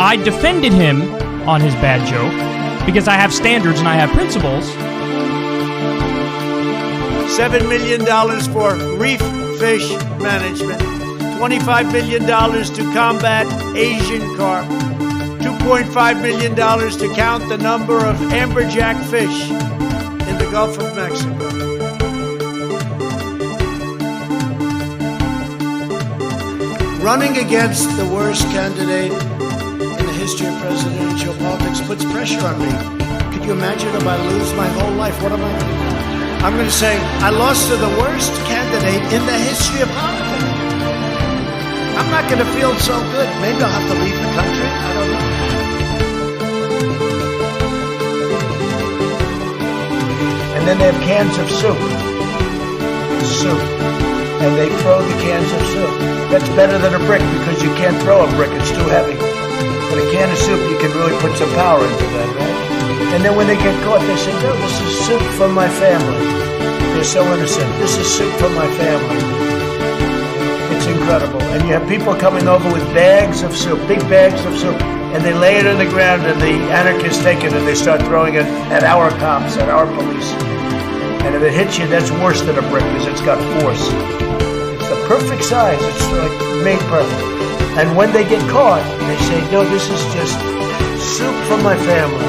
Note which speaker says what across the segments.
Speaker 1: I defended him on his bad joke because I have standards and I have principles.
Speaker 2: $7 million for reef fish management. $25 million to combat Asian carp. $2.5 million to count the number of amberjack fish in the Gulf of Mexico. Running against the worst candidate in the history of presidential politics puts pressure on me. Could you imagine if I lose my whole life? What am I going to do? I'm going to say, I lost to the worst candidate in the history of politics. I'm not going to feel so good. Maybe I'll have to leave the country. I don't know. And then they have cans of soup. And they throw the cans of soup. That's better than a brick because you can't throw a brick. It's too heavy. But a can of soup, you can really put some power into that, right? And then when they get caught, they say, no, this is soup from my family. They're so innocent. This is soup from my family. It's incredible. And you have people coming over with bags of soup, big bags of soup, and they lay it on the ground, and the anarchists take it, and they start throwing it at our cops, at our police. And if it hits you, that's worse than a brick, because it's got force. It's the perfect size. It's like made perfect. And when they get caught, they say, no, this is just soup from my family.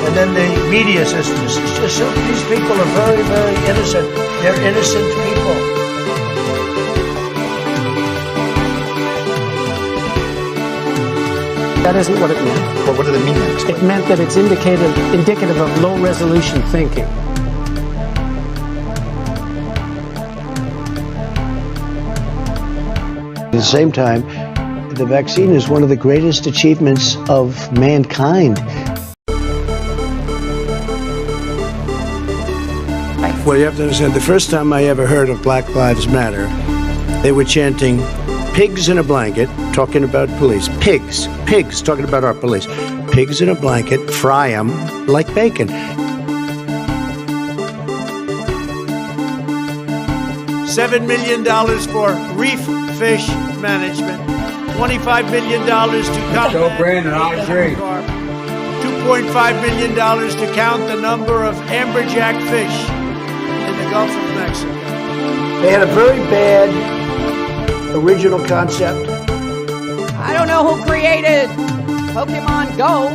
Speaker 2: And then the media says, this is just soup. These people are very, very innocent. They're innocent people.
Speaker 3: That isn't what it meant.
Speaker 4: But what did it mean then?
Speaker 3: It meant that it's indicative of low-resolution thinking.
Speaker 5: At the same time, the vaccine is one of the greatest achievements of mankind. Well, you have to understand, the first time I ever heard of Black Lives Matter, they were chanting, pigs in a blanket, talking about police. Pigs, talking about our police. Pigs in a blanket, fry them like bacon.
Speaker 2: $7 million for reef fish management. $25 million to combat
Speaker 6: Joe Brandon, I agree.
Speaker 2: $2.5 million to count the number of amberjack fish in the Gulf of Mexico.
Speaker 5: They had a very bad original concept.
Speaker 7: I don't know who created Pokemon Go,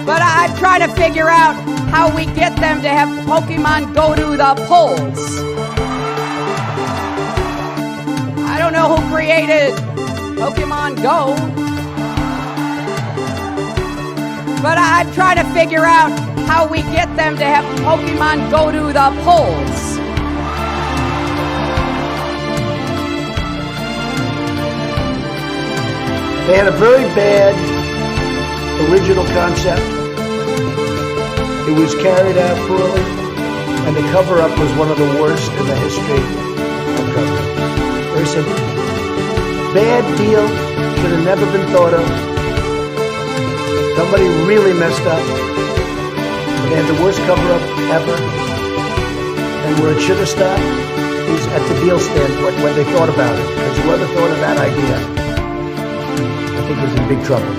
Speaker 7: but I'm trying to figure out how we get them to have Pokemon go to the polls. I don't know who created Pokemon Go, but I'm trying to figure out how we get them to have Pokemon go to the polls.
Speaker 5: They had a very bad original concept. It was carried out poorly, and the cover-up was one of the worst in the history of cover-up. Very simple. Bad deal, should have never been thought of. Somebody really messed up. They had the worst cover-up ever. And where it should have stopped is at the deal standpoint when they thought about it. Because whoever thought of that idea, I think was in big trouble.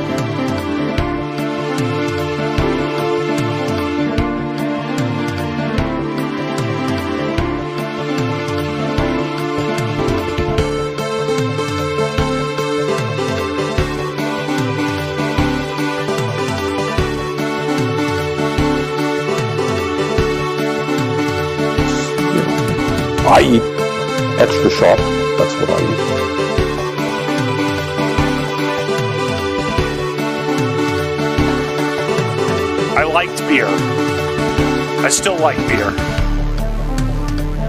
Speaker 8: I eat extra sharp. That's what I eat.
Speaker 9: I liked beer. I still like beer.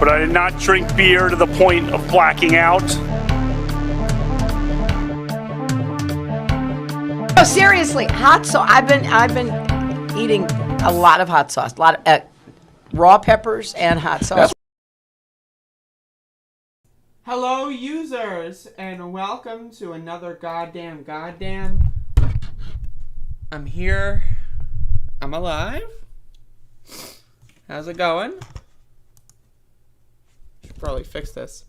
Speaker 9: But I did not drink beer to the point of blacking out.
Speaker 7: No, seriously, hot sauce. I've been eating a lot of hot sauce, a lot of raw peppers and hot sauce.
Speaker 10: Hello, users, and welcome to another goddamn. I'm here. I'm alive. How's it going? Should probably fix this.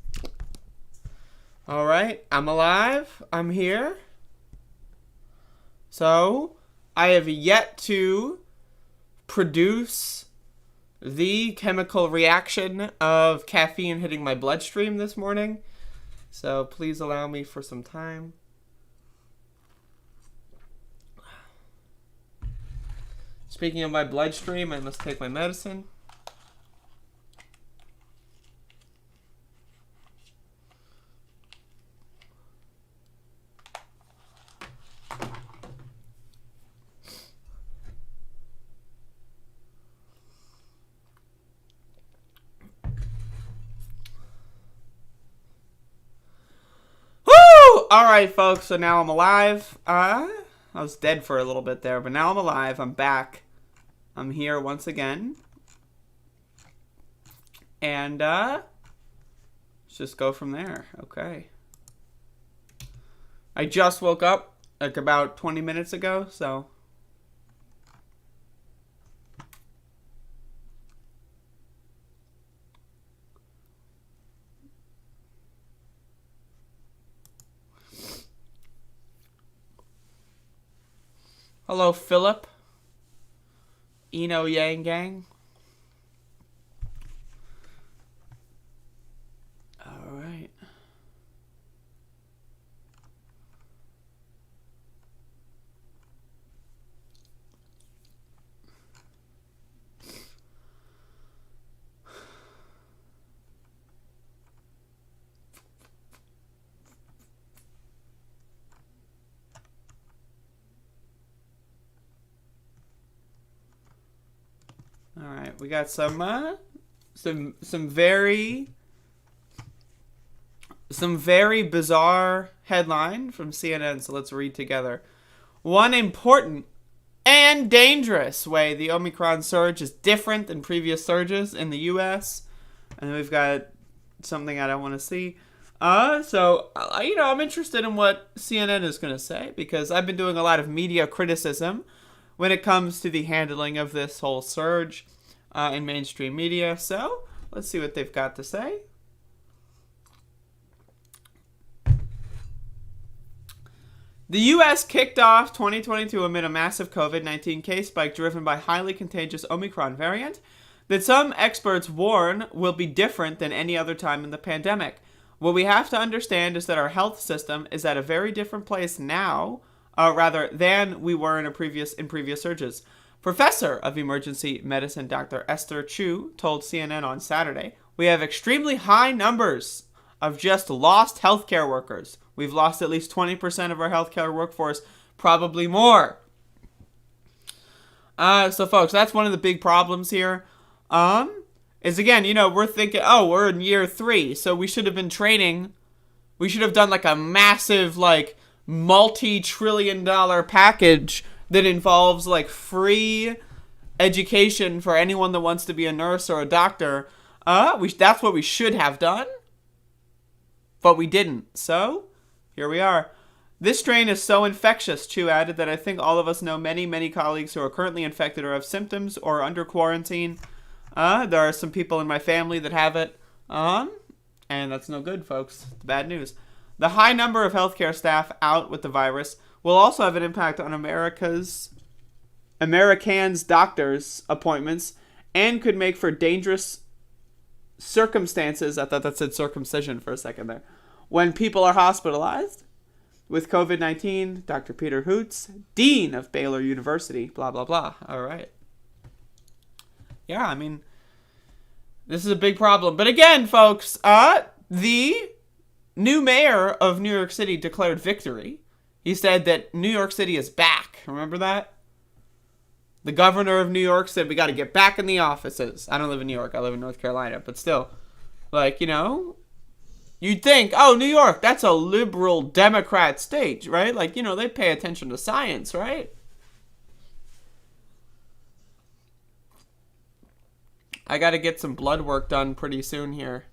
Speaker 10: All right, I'm alive. I'm here. So, I have yet to produce the chemical reaction of caffeine hitting my bloodstream this morning. So, please allow me for some time. Speaking of my bloodstream, I must take my medicine. Alright, folks, so now I'm alive. I was dead for a little bit there, but now I'm alive. I'm back. I'm here once again. And, let's just go from there. Okay. I just woke up, like, about 20 minutes ago, so... Hello, Philip. Eno Yang Gang. All right. All right, we got some very bizarre headline from CNN, so let's read together. One important and dangerous way the Omicron surge is different than previous surges in the U.S. And then we've got something I don't want to see. I'm interested in what CNN is going to say, because I've been doing a lot of media criticism when it comes to the handling of this whole surge in mainstream media. So let's see what they've got to say. The U.S. kicked off 2022 amid a massive COVID-19 case spike driven by highly contagious Omicron variant that some experts warn will be different than any other time in the pandemic. What we have to understand is that our health system is at a very different place now, than we were in previous surges. Professor of Emergency Medicine Dr. Esther Chu told CNN on Saturday, "We have extremely high numbers of just lost healthcare workers. We've lost at least 20% of our healthcare workforce, probably more." So folks, that's one of the big problems here. Is again, we're thinking, we're in year 3, so we should have been training. We should have done like a massive, like, multi-trillion-dollar package that involves like free education for anyone that wants to be a nurse or a doctor. That's what we should have done, but we didn't. So here we are. This strain is so infectious, Chu added, that I think all of us know many, many colleagues who are currently infected or have symptoms or are under quarantine. There are some people in my family that have it. And that's no good, folks. It's bad news. The high number of healthcare staff out with the virus will also have an impact on Americans' doctors' appointments and could make for dangerous circumstances. I thought that said circumcision for a second there. When people are hospitalized with COVID-19, Dr. Peter Hoots, Dean of Baylor University, blah, blah, blah. All right. Yeah, I mean, this is a big problem. But again, folks, the new mayor of New York City declared victory. He said that New York City is back. Remember that? The governor of New York said we got to get back in the offices. I don't live in New York. I live in North Carolina. But still, like, you'd think, New York, that's a liberal Democrat state, right? Like, they pay attention to science, right? I got to get some blood work done pretty soon here.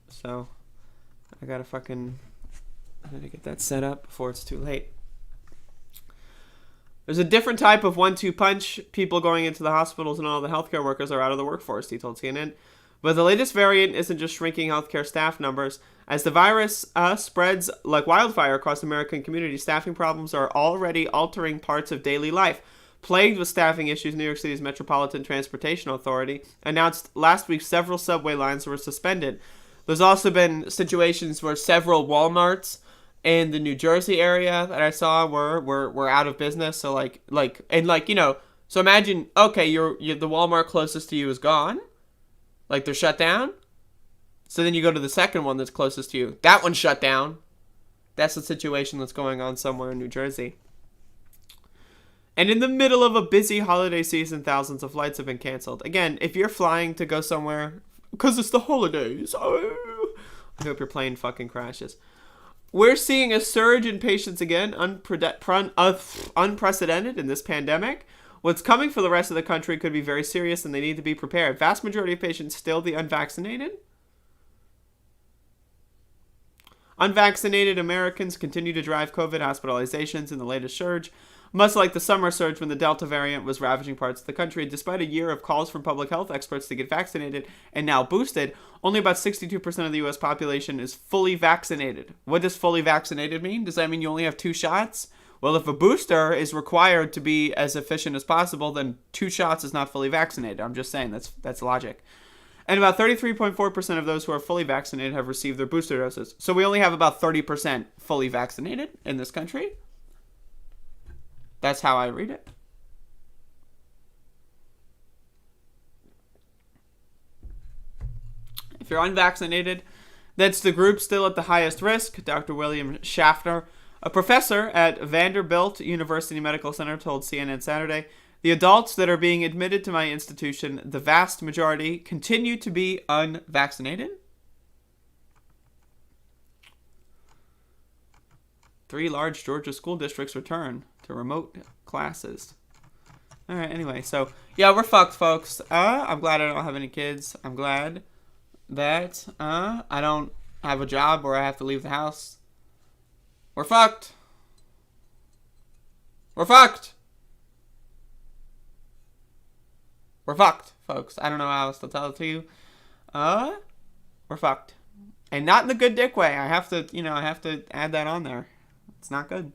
Speaker 10: So I got to get that set up before it's too late. There's a different type of 1-2 punch. People going into the hospitals and all the healthcare workers are out of the workforce, he told CNN. But the latest variant isn't just shrinking healthcare staff numbers. As the virus spreads like wildfire across American communities, staffing problems are already altering parts of daily life. Plagued with staffing issues, New York City's Metropolitan Transportation Authority announced last week several subway lines were suspended. There's also been situations where several Walmarts in the New Jersey area that I saw were out of business. So so imagine, okay, you're the Walmart closest to you is gone. Like, they're shut down. So then you go to the second one that's closest to you. That one's shut down. That's the situation that's going on somewhere in New Jersey. And in the middle of a busy holiday season, thousands of flights have been canceled. Again, if you're flying to go somewhere, because it's the holidays, I hope your plane fucking crashes. We're seeing a surge in patients again, unprecedented in this pandemic. What's coming for the rest of the country could be very serious, and they need to be prepared. Vast majority of patients still the unvaccinated. Unvaccinated Americans continue to drive COVID hospitalizations in the latest surge, much like the summer surge when the Delta variant was ravaging parts of the country. Despite a year of calls from public health experts to get vaccinated and now boosted, only about 62% of the U.S. population is fully vaccinated. What does fully vaccinated mean? Does that mean you only have 2 shots? Well, if a booster is required to be as efficient as possible, then 2 shots is not fully vaccinated. I'm just saying, that's logic. And about 33.4% of those who are fully vaccinated have received their booster doses. So we only have about 30% fully vaccinated in this country. That's how I read it. If you're unvaccinated, that's the group still at the highest risk. Dr. William Schaffner, a professor at Vanderbilt University Medical Center, told CNN Saturday, the adults that are being admitted to my institution, the vast majority, continue to be unvaccinated. 3 large Georgia school districts return to remote classes. All right, anyway, so, yeah, we're fucked, folks. I'm glad I don't have any kids. I'm glad that I don't have a job where I have to leave the house. We're fucked. We're fucked. We're fucked, folks. I don't know how else to tell it to you. We're fucked. And not in the good dick way. I have to add that on there. It's not good.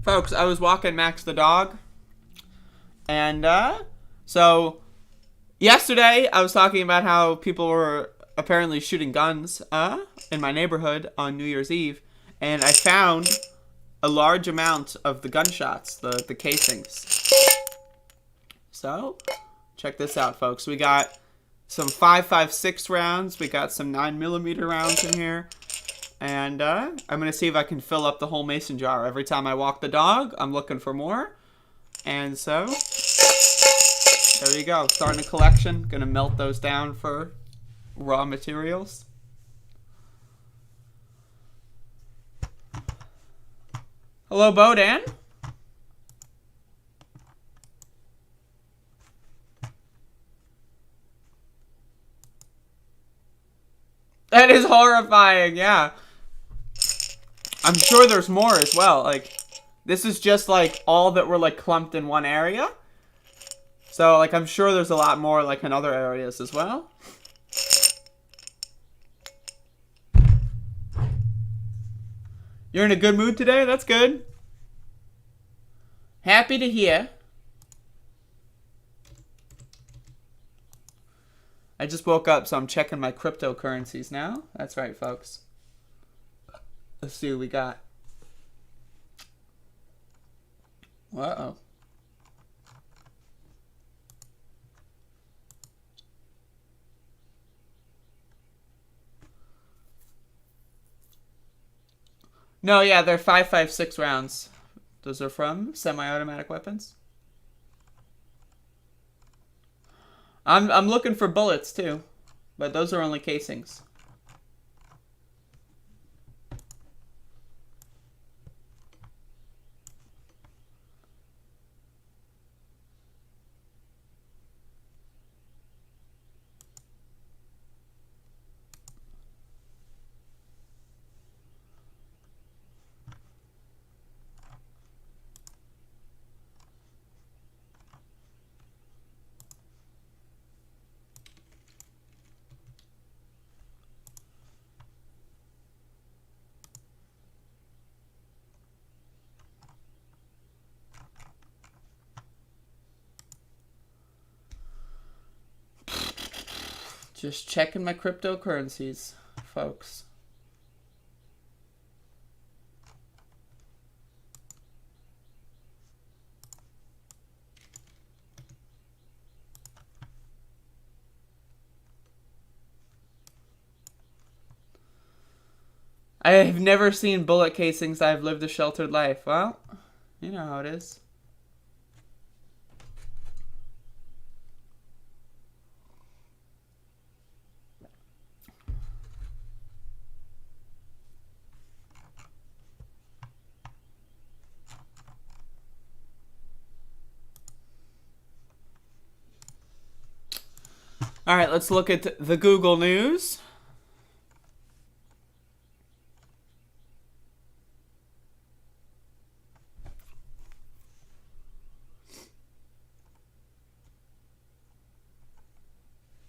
Speaker 10: Folks, I was walking Max the dog. And, so, yesterday I was talking about how people were apparently shooting guns, in my neighborhood on New Year's Eve. And I found a large amount of the gunshots, the casings. So, check this out, folks. We got some 5.56 rounds. We got some 9mm rounds in here. And I'm going to see if I can fill up the whole mason jar. Every time I walk the dog, I'm looking for more. And so, there you go. Starting a collection. Going to melt those down for raw materials. Hello, Bodan. That is horrifying, yeah. I'm sure there's more as well. Like, this is just, like, all that were, like, clumped in one area. So, like, I'm sure there's a lot more, like, in other areas as well. You're in a good mood today? That's good. Happy to hear. I just woke up, so I'm checking my cryptocurrencies now. That's right, folks. Let's see what we got. Uh-oh. No, yeah, they're 5.56 rounds. Those are from semi-automatic weapons. I'm looking for bullets too, but those are only casings. Just checking my cryptocurrencies, folks. I have never seen bullet casings. I've lived a sheltered life. Well, you know how it is. All right, let's look at the Google News.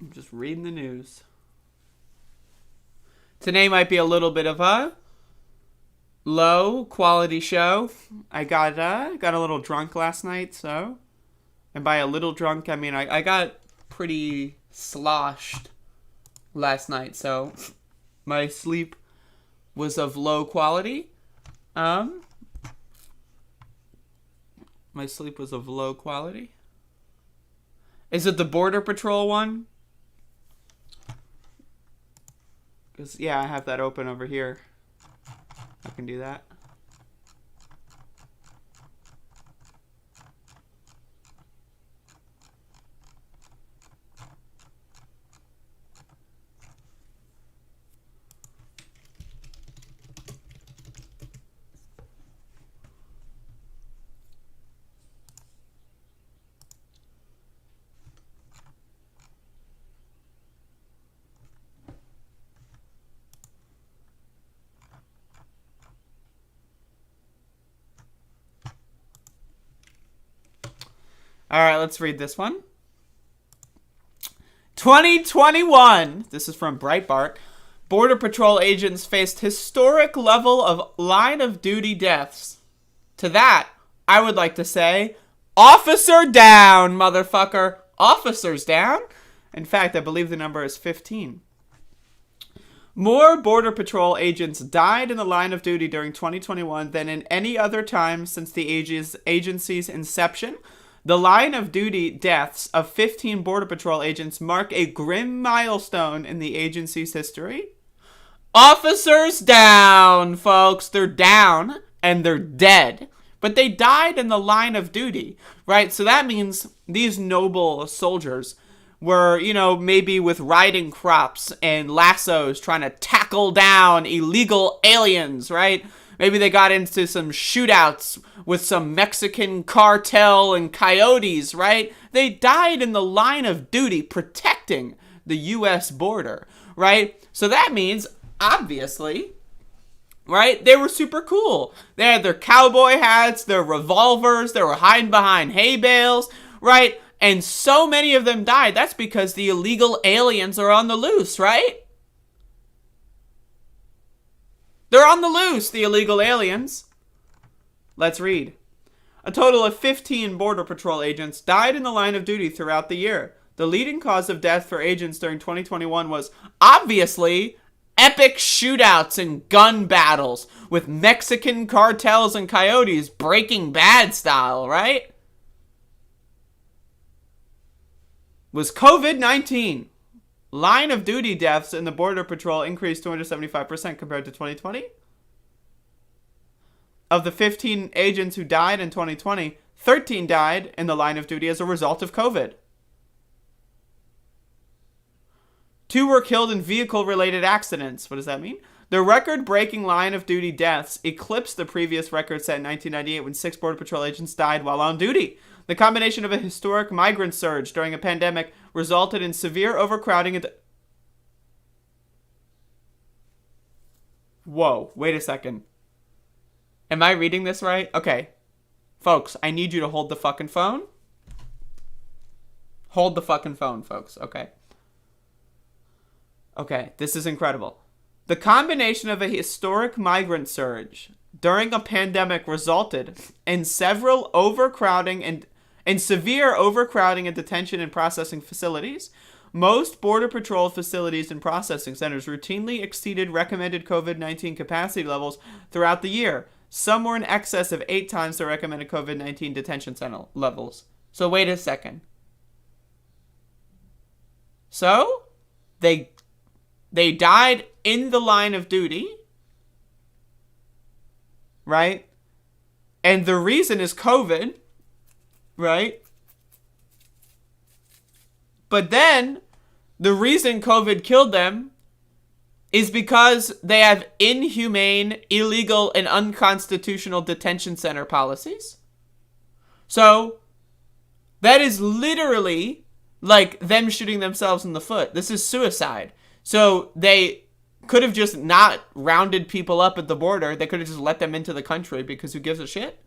Speaker 10: I'm just reading the news. Today might be a little bit of a low quality show. I got a little drunk last night, so, and by a little drunk I mean I got pretty sloshed last night, so my sleep was of low quality. My sleep was of low quality. Is it the Border Patrol one? Because, yeah, I have that open over here. I can do that. All right, let's read this one. 2021. This is from Breitbart. Border Patrol agents faced historic level of line of duty deaths. To that, I would like to say, officer down, motherfucker. Officers down? In fact, I believe the number is 15. More Border Patrol agents died in the line of duty during 2021 than in any other time since the agency's inception. The line of duty deaths of 15 Border Patrol agents mark a grim milestone in the agency's history. Officers down, folks. They're down and they're dead. But they died in the line of duty, right? So that means these noble soldiers were, maybe with riding crops and lassos trying to tackle down illegal aliens, right? Maybe they got into some shootouts with some Mexican cartel and coyotes, right? They died in the line of duty protecting the U.S. border, right? So that means, obviously, right, they were super cool. They had their cowboy hats, their revolvers, they were hiding behind hay bales, right? And so many of them died. That's because the illegal aliens are on the loose, right? They're on the loose, the illegal aliens. Let's read. A total of 15 Border Patrol agents died in the line of duty throughout the year. The leading cause of death for agents during 2021 was, obviously, epic shootouts and gun battles with Mexican cartels and coyotes, Breaking Bad style, right? Was COVID-19. Line of duty deaths in the Border Patrol increased 275% compared to 2020. Of the 15 agents who died in 2020, 13 died in the line of duty as a result of COVID. 2 were killed in vehicle-related accidents. What does that mean? The record-breaking line of duty deaths eclipsed the previous record set in 1998 when 6 Border Patrol agents died while on duty. The combination of a historic migrant surge during a pandemic resulted in severe overcrowding and... Whoa, wait a second. Am I reading this right? Okay. Folks, I need you to hold the fucking phone. Hold the fucking phone, folks. Okay. Okay, this is incredible. The combination of a historic migrant surge during a pandemic resulted in several overcrowding and severe overcrowding in detention and processing facilities, Most Border Patrol facilities and processing centers routinely exceeded recommended COVID-19 capacity levels throughout the year. Some were in excess of 8 times the recommended COVID-19 detention center levels. So wait a second. So they died in the line of duty, right? And the reason is COVID, right? But then the reason COVID killed them is because they have inhumane, illegal, and unconstitutional detention center policies. So that is literally like them shooting themselves in the foot. This is suicide. So they could have just not rounded people up at the border. They could have just let them into the country because who gives a shit,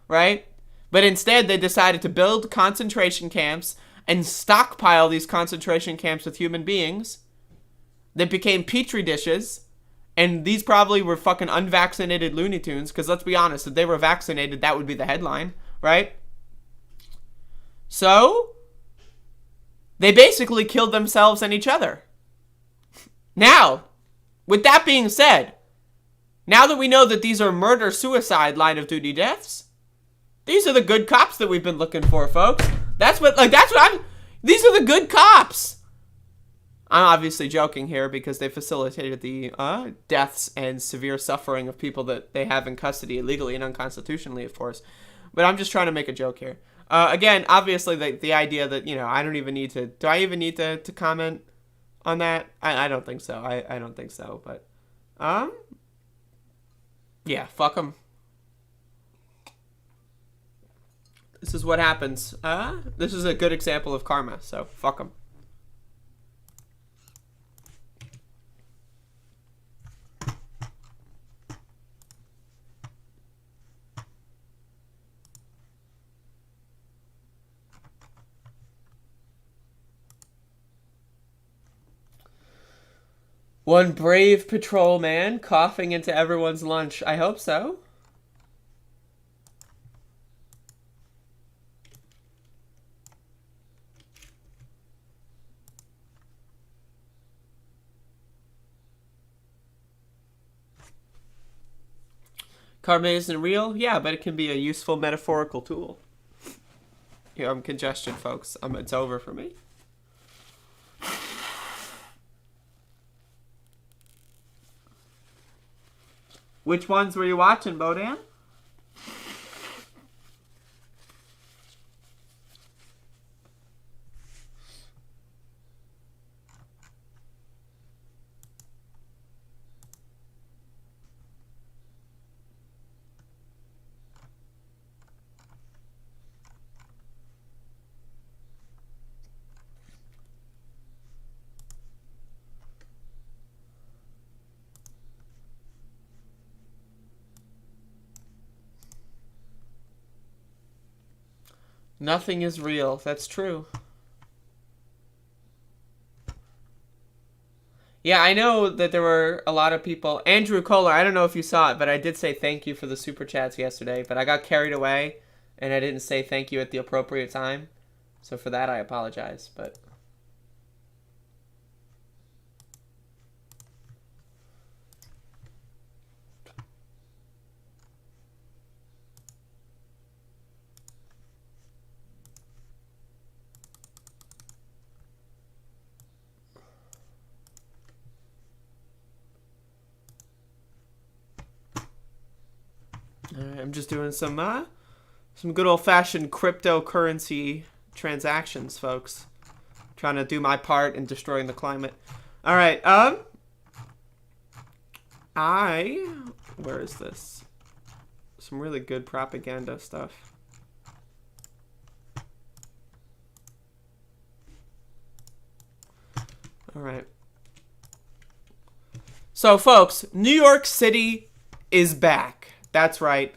Speaker 10: right? But instead, they decided to build concentration camps and stockpile these concentration camps with human beings that became petri dishes. And these probably were fucking unvaccinated Looney Tunes, because let's be honest, if they were vaccinated, that would be the headline, right? So they basically killed themselves and each other. Now, with that being said, now that we know that these are murder-suicide line-of-duty deaths, these are the good cops that we've been looking for, folks. These are the good cops. I'm obviously joking here because they facilitated the deaths and severe suffering of people that they have in custody illegally and unconstitutionally, of course. But I'm just trying to make a joke here. Again, obviously, the idea that, I don't even need to... Do I even need to comment on that? I don't think so. I don't think so, but... Yeah, fuck them. This is what happens. This is a good example of karma, so fuck them. One brave patrolman coughing into everyone's lunch. I hope so. Karma isn't real? Yeah, but it can be a useful metaphorical tool. Yeah, I'm congestion, folks. It's over for me. Which ones were you watching, Bodan? Nothing is real. That's true. Yeah, I know that there were a lot of people. Andrew Kohler, I don't know if you saw it, but I did say thank you for the super chats yesterday, but I got carried away and I didn't say thank you at the appropriate time. So for that, I apologize, but... I'm just doing some good old-fashioned cryptocurrency transactions, folks. Trying to do my part in destroying the climate. All right, where is this? Some really good propaganda stuff. All right. So, folks, New York City is back. That's right.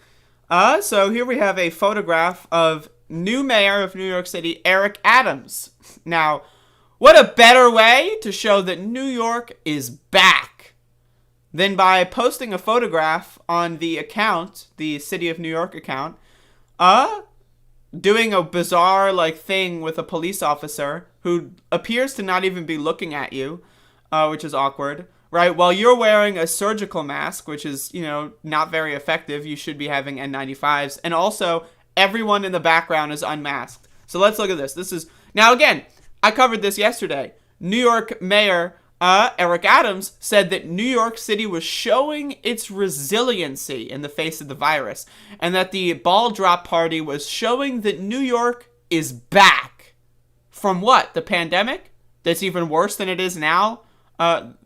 Speaker 10: So here we have a photograph of new mayor of New York City, Eric Adams. Now, what a better way to show that New York is back than by posting a photograph on the account, the City of New York account, doing a bizarre like thing with a police officer who appears to not even be looking at you, which is awkward, right? While you're wearing a surgical mask, which is, you know, not very effective. You should be having N95s. And also, everyone in the background is unmasked. So let's look at this. This is, now again, I covered this yesterday. New York Mayor Eric Adams said that New York City was showing its resiliency in the face of the virus, and that the ball drop party was showing that New York is back from what? The pandemic? That's even worse than it is now?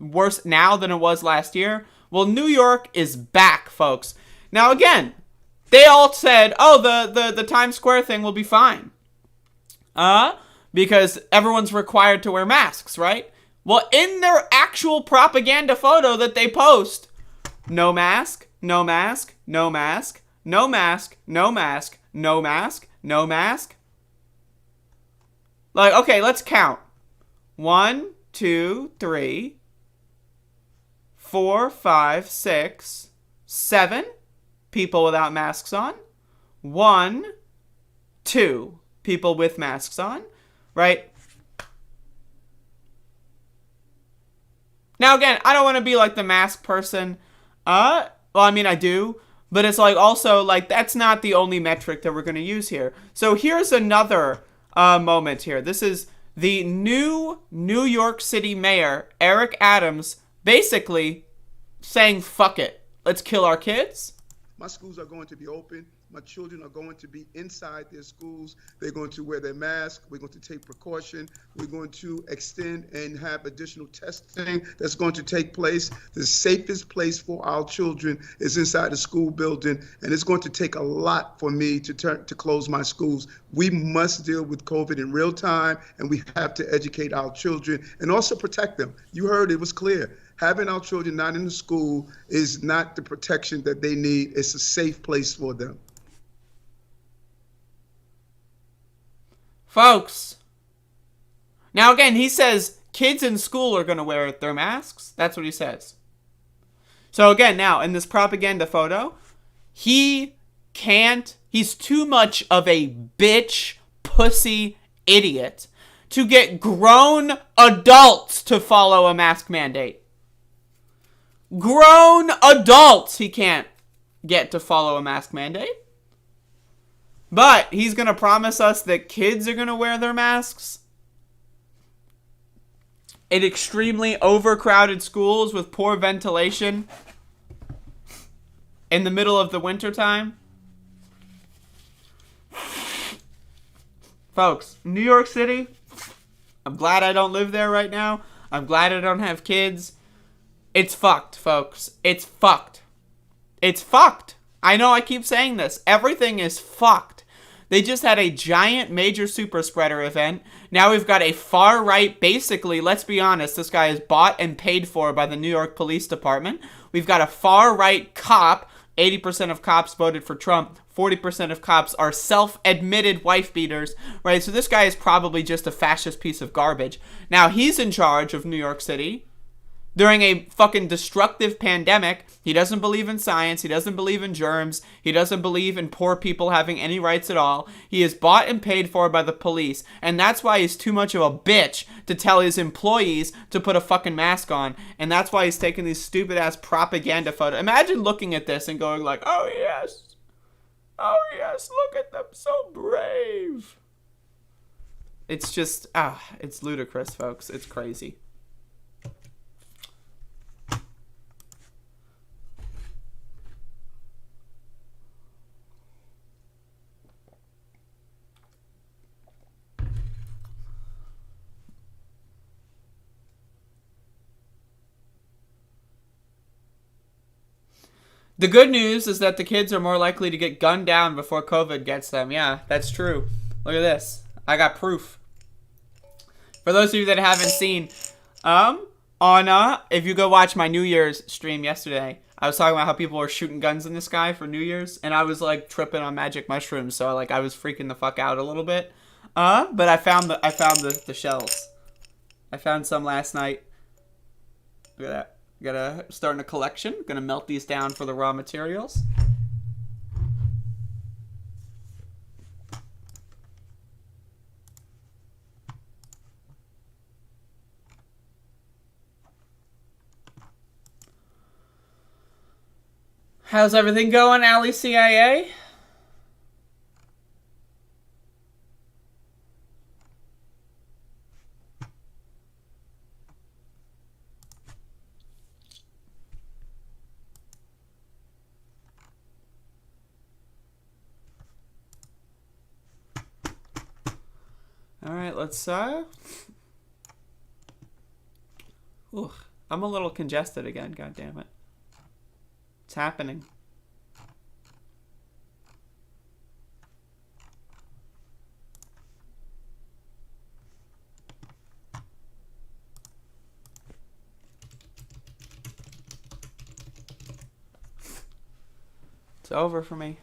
Speaker 10: Worse now than it was last year? Well, New York is back, folks. Now, again, they all said, oh, the Times Square thing will be fine. Because everyone's required to wear masks, right? Well, in their actual propaganda photo that they post, no mask, no mask, no mask, no mask, no mask, no mask, no mask. Like, okay, let's count. 1, 2, 3, 4, 5, 6, 7 people without masks on. 1, 2 people with masks on, right? Now, again, I don't want to be like the mask person. Well, I mean, I do. But it's like also, like, that's not the only metric that we're going to use here. So here's another moment here. This is the new New York City mayor, Eric Adams, basically saying, fuck it. Let's kill our kids.
Speaker 4: My schools are going to be open. My children are going to be inside their schools. They're going to wear their mask. We're going to take precaution. We're going to extend and have additional testing that's going to take place. The safest place for our children is inside the school building, and it's going to take a lot for me to close my schools. We must deal with COVID in real time, and we have to educate our children and also protect them. You heard it was clear. Having our children not in the school is not the protection that they need. It's a safe place for them.
Speaker 10: Folks, now again, he says kids in school are going to wear their masks. That's what he says. So again, now, in this propaganda photo, he's too much of a bitch, pussy, idiot to get grown adults to follow a mask mandate. Grown adults he can't get to follow a mask mandate. But he's going to promise us that kids are going to wear their masks in extremely overcrowded schools with poor ventilation in the middle of the wintertime. Folks, New York City, I'm glad I don't live there right now. I'm glad I don't have kids. It's fucked, folks. It's fucked. It's fucked. I know I keep saying this. Everything is fucked. They just had a giant major super spreader event. Now we've got a far right, basically, let's be honest, this guy is bought and paid for by the New York Police Department. We've got a far right cop. 80% of cops voted for Trump. 40% of cops are self-admitted wife beaters, right? So this guy is probably just a fascist piece of garbage. Now he's in charge of New York City during a fucking destructive pandemic. He doesn't believe in science. He doesn't believe in germs. He doesn't believe in poor people having any rights at all. He is bought and paid for by the police. And that's why he's too much of a bitch to tell his employees to put a fucking mask on. And that's why he's taking these stupid ass propaganda photos. Imagine looking at this and going like, oh yes, look at them, so brave. It's just, it's ludicrous, folks. It's crazy. The good news is that the kids are more likely to get gunned down before COVID gets them. Yeah, that's true. Look at this. I got proof. For those of you that haven't seen, if you go watch my New Year's stream yesterday, I was talking about how people were shooting guns in the sky for New Year's, and I was like tripping on magic mushrooms, so I was freaking the fuck out a little bit. But I found the shells. I found some last night. Look at that. Starting a collection. Gonna melt these down for the raw materials. How's everything going, Alley CIA? All right, let's Ooh, I'm a little congested again, god damn it. It's happening. It's over for me.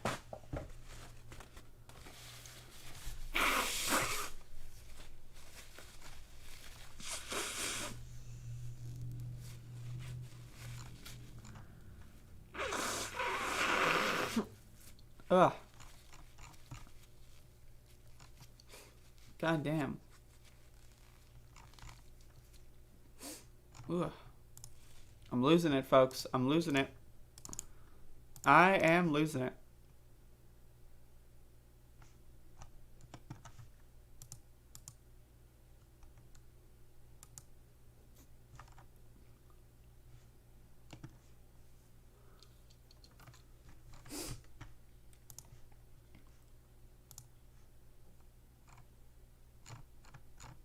Speaker 10: Ugh. God damn. Ugh. I'm losing it, folks. I'm losing it. I am losing it.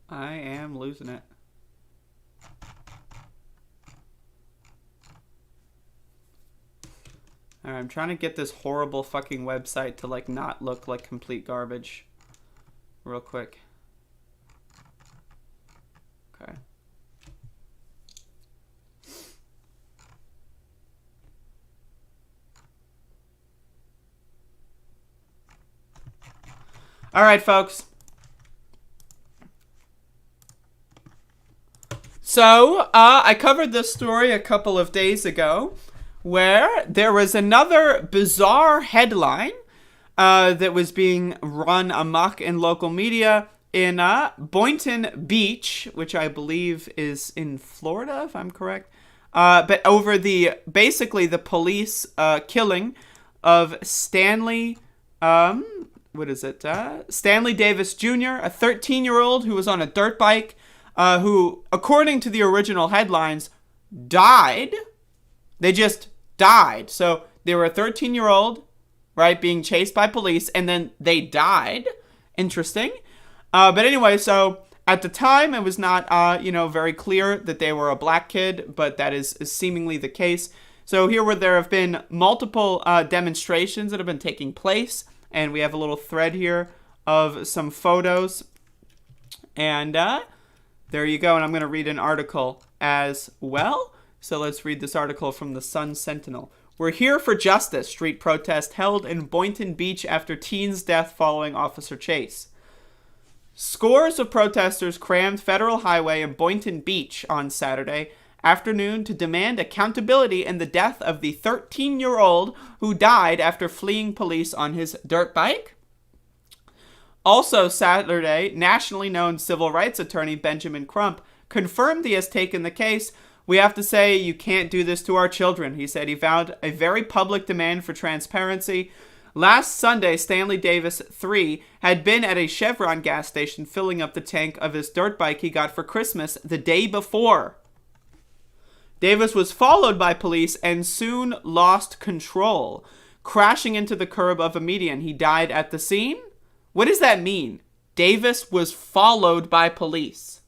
Speaker 10: I am losing it. Alright, I'm trying to get this horrible fucking website to, like, not look like complete garbage. Real quick. Okay. Alright, folks. So, I covered this story a couple of days ago, where there was another bizarre headline that was being run amok in local media in Boynton Beach, which I believe is in Florida, if I'm correct. But over basically the police killing of Stanley, Stanley Davis Jr., a 13-year-old who was on a dirt bike, who, according to the original headlines, died. They just died. So they were a 13-year-old, right, being chased by police, and then they died. Interesting. But anyway, so at the time, it was not, very clear that they were a black kid, but that is seemingly the case. So here where there have been multiple demonstrations that have been taking place, and we have a little thread here of some photos. And there you go, and I'm going to read an article as well. So let's read this article from the Sun Sentinel. We're here for justice. Street protest held in Boynton Beach after teen's death following officer chase. Scores of protesters crammed Federal Highway in Boynton Beach on Saturday afternoon to demand accountability in the death of the 13-year-old who died after fleeing police on his dirt bike. Also Saturday, nationally known civil rights attorney Benjamin Crump confirmed he has taken the case. We have to say, you can't do this to our children, he said. He vowed a very public demand for transparency. Last Sunday, Stanley Davis, 3, had been at a Chevron gas station filling up the tank of his dirt bike he got for Christmas the day before. Davis was followed by police and soon lost control, crashing into the curb of a median. He died at the scene? What does that mean? Davis was followed by police.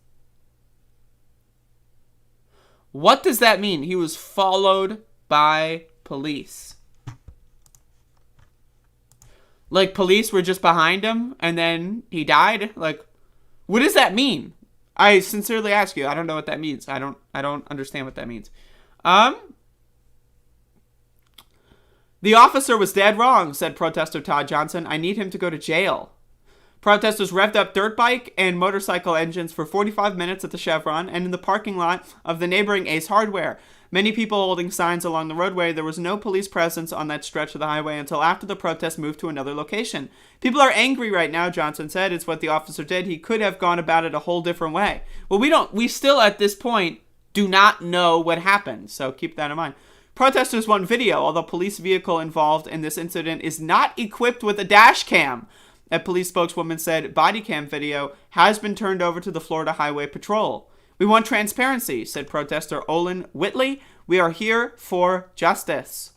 Speaker 10: What does that mean? He was followed by police. Like, police were just behind him and then he died? Like, what does that mean? I sincerely ask you. I don't know what that means. I don't understand what that means. The officer was dead wrong, said protester Todd Johnson. I need him to go to jail. Protesters revved up dirt bike and motorcycle engines for 45 minutes at the Chevron and in the parking lot of the neighboring Ace Hardware. Many people holding signs along the roadway. There was no police presence on that stretch of the highway until after the protest moved to another location. People are angry right now, Johnson said. It's what the officer did. He could have gone about it a whole different way. Well, we still at this point do not know what happened, so keep that in mind. Protesters want video, although police vehicle involved in this incident is not equipped with a dash cam. A police spokeswoman said body cam video has been turned over to the Florida Highway Patrol. We want transparency, said protester Olin Whitley. We are here for justice.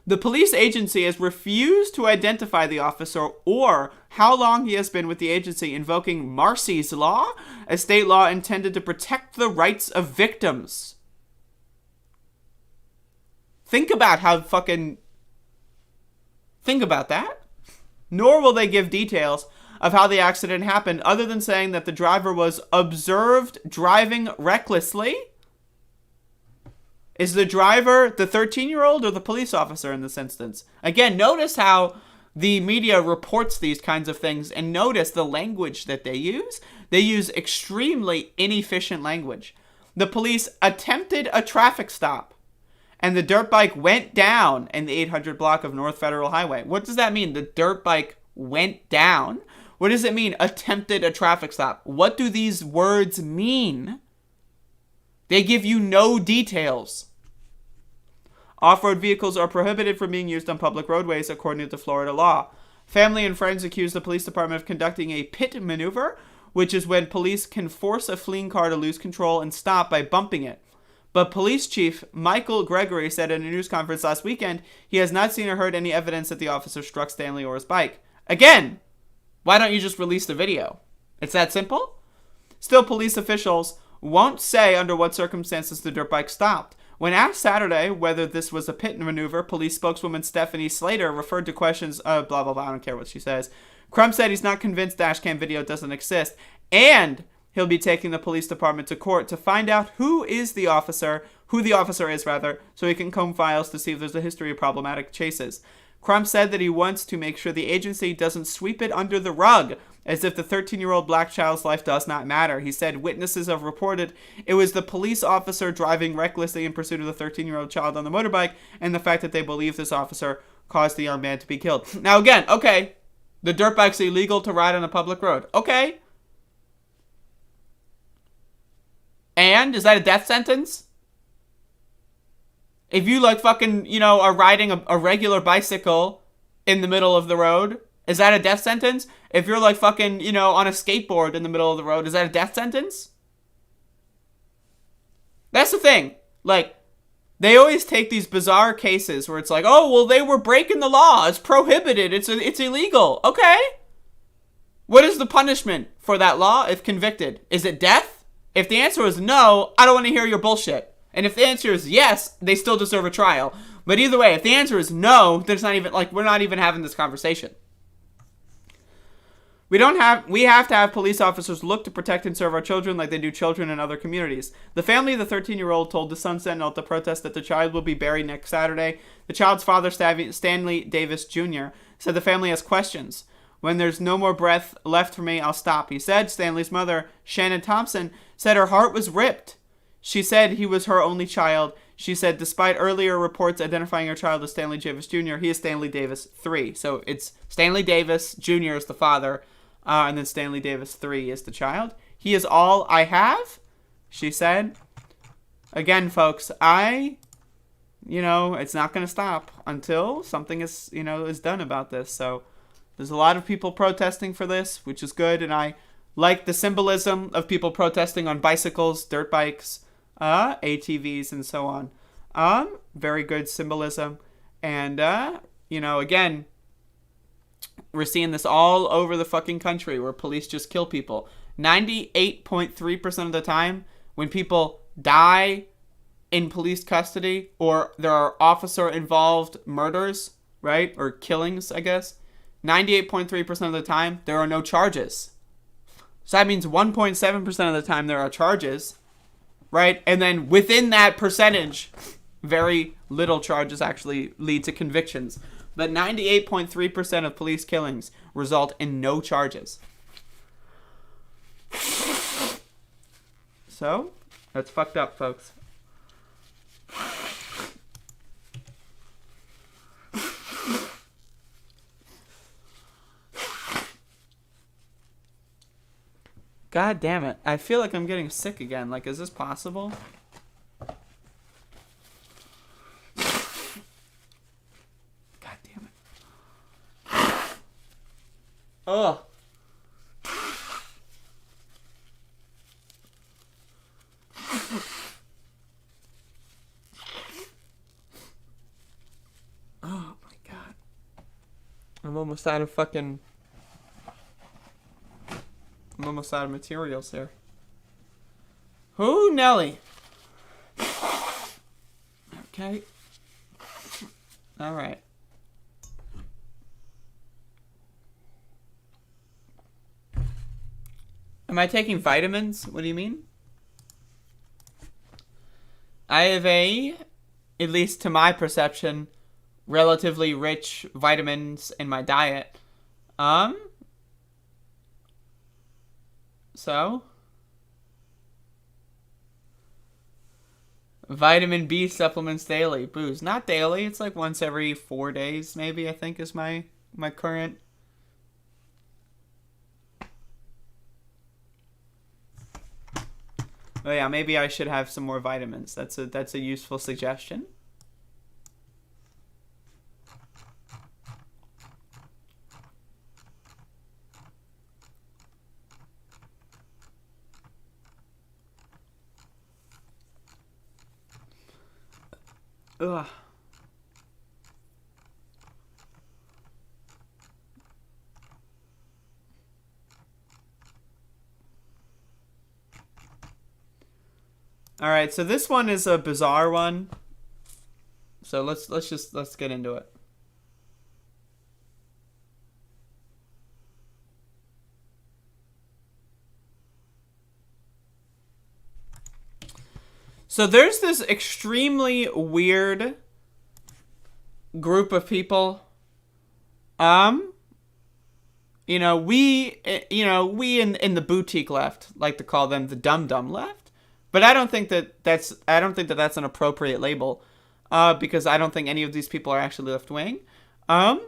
Speaker 10: The police agency has refused to identify the officer or how long he has been with the agency, invoking Marsy's Law, a state law intended to protect the rights of victims. Think about that. Nor will they give details of how the accident happened, other than saying that the driver was observed driving recklessly. Is the driver the 13-year-old or the police officer in this instance? Again, notice how the media reports these kinds of things, and notice the language that they use. They use extremely inefficient language. The police attempted a traffic stop, and the dirt bike went down in the 800 block of North Federal Highway. What does that mean? The dirt bike went down? What does it mean, attempted a traffic stop? What do these words mean? They give you no details. Off-road vehicles are prohibited from being used on public roadways, according to Florida law. Family and friends accuse the police department of conducting a pit maneuver, which is when police can force a fleeing car to lose control and stop by bumping it. But Police Chief Michael Gregory said in a news conference last weekend he has not seen or heard any evidence that the officer struck Stanley or his bike. Again, why don't you just release the video? It's that simple? Still, police officials won't say under what circumstances the dirt bike stopped. When asked Saturday whether this was a pit maneuver, police spokeswoman Stephanie Slater referred to questions of blah, blah, blah, I don't care what she says. Crump said he's not convinced dashcam video doesn't exist, and he'll be taking the police department to court to find out who the officer is, so he can comb files to see if there's a history of problematic chases. Crump said that he wants to make sure the agency doesn't sweep it under the rug, as if the 13-year-old black child's life does not matter. He said witnesses have reported it was the police officer driving recklessly in pursuit of the 13-year-old child on the motorbike, and the fact that they believe this officer caused the young man to be killed. Now again, okay, the dirt bike's illegal to ride on a public road. Okay. And is that a death sentence? If you are riding a regular bicycle in the middle of the road, is that a death sentence? If you're on a skateboard in the middle of the road, is that a death sentence? That's the thing. They always take these bizarre cases where it's like, oh, well, they were breaking the law. It's prohibited. It's illegal. Okay. What is the punishment for that law if convicted? Is it death? If the answer is no, I don't want to hear your bullshit. And if the answer is yes, they still deserve a trial. But either way, if the answer is no, there's not even, we're not even having this conversation. We have to have police officers look to protect and serve our children like they do children in other communities. The family of the 13-year-old told the Sun Sentinel at the protest that the child will be buried next Saturday. The child's father, Stanley Davis Jr., said the family has questions. When there's no more breath left for me, I'll stop, he said. Stanley's mother, Shannon Thompson, said her heart was ripped. She said he was her only child. She said despite earlier reports identifying her child as Stanley Davis Jr., he is Stanley Davis III. So it's Stanley Davis Jr. is the father, and then Stanley Davis III is the child. He is all I have, she said. Again, folks, it's not going to stop until something is done about this. So there's a lot of people protesting for this, which is good, and I like the symbolism of people protesting on bicycles, dirt bikes, ATVs, and so on. Very good symbolism. And, again, we're seeing this all over the fucking country where police just kill people. 98.3% of the time when people die in police custody or there are officer-involved murders, right, or killings, I guess, 98.3% of the time there are no charges. So that means 1.7% of the time there are charges, right? And then within that percentage, very little charges actually lead to convictions. But 98.3% of police killings result in no charges. So, that's fucked up, folks. God damn it. I feel like I'm getting sick again. Is this possible? Ugh. Oh my god. I'm almost out of materials here. Who, Nelly? Okay. All right. Am I taking vitamins? What do you mean? I have at least to my perception, relatively rich vitamins in my diet. So vitamin B supplements daily. Booze. Not daily. It's like once every 4 days, maybe, I think is my current. Oh yeah, maybe I should have some more vitamins. That's a useful suggestion. Ugh. All right, so this one is a bizarre one. So let's get into it. So there's this extremely weird group of people. We in the boutique left like to call them the dumb left. But I don't think that that's an appropriate label, because I don't think any of these people are actually left wing. And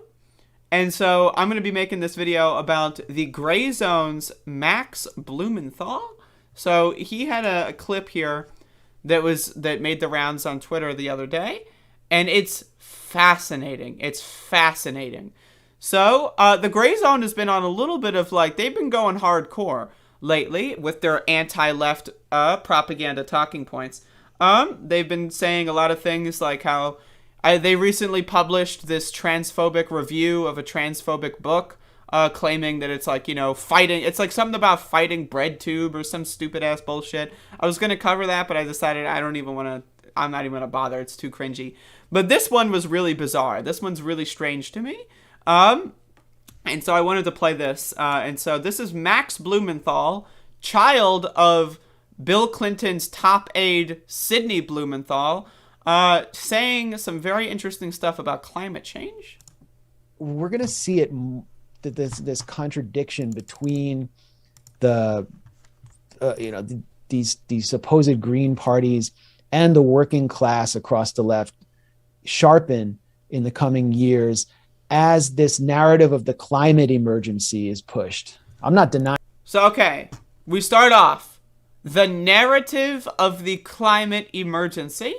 Speaker 10: so I'm going to be making this video about the Gray Zone's Max Blumenthal. So he had a clip here that made the rounds on Twitter the other day, and it's fascinating. It's fascinating. So the Gray Zone has been on a little bit of they've been going hardcore lately with their anti-left propaganda talking points. They've been saying a lot of things like how they recently published this transphobic review of a transphobic book, claiming that it's fighting. It's like something about fighting bread tube or some stupid ass bullshit. I was gonna cover that, but I decided I'm not even gonna bother. It's too cringy. But this one was really bizarre. This one's really strange to me. And so I wanted to play this. And so this is Max Blumenthal, child of Bill Clinton's top aide, Sidney Blumenthal, saying some very interesting stuff about climate change.
Speaker 6: We're going to see this contradiction between these supposed green parties and the working class across the left sharpen in the coming years as this narrative of the climate emergency is pushed. I'm not denying.
Speaker 10: So, okay, we start off. The narrative of the climate emergency.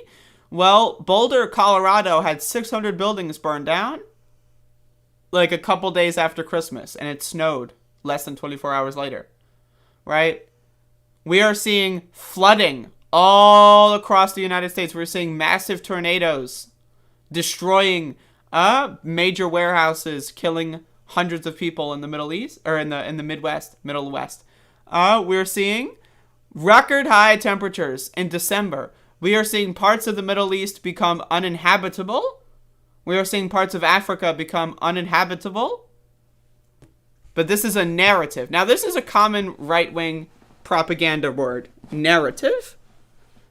Speaker 10: Well, Boulder, Colorado had 600 buildings burned down like a couple days after Christmas, and it snowed less than 24 hours later, right? We are seeing flooding all across the United States. We're seeing massive tornadoes destroying major warehouses, killing hundreds of people in the Middle East, or in the Midwest, Middle West. We're seeing record high temperatures in December. We are seeing parts of the Middle East become uninhabitable. We are seeing parts of Africa become uninhabitable. But this is a narrative. Now, this is a common right-wing propaganda word, narrative.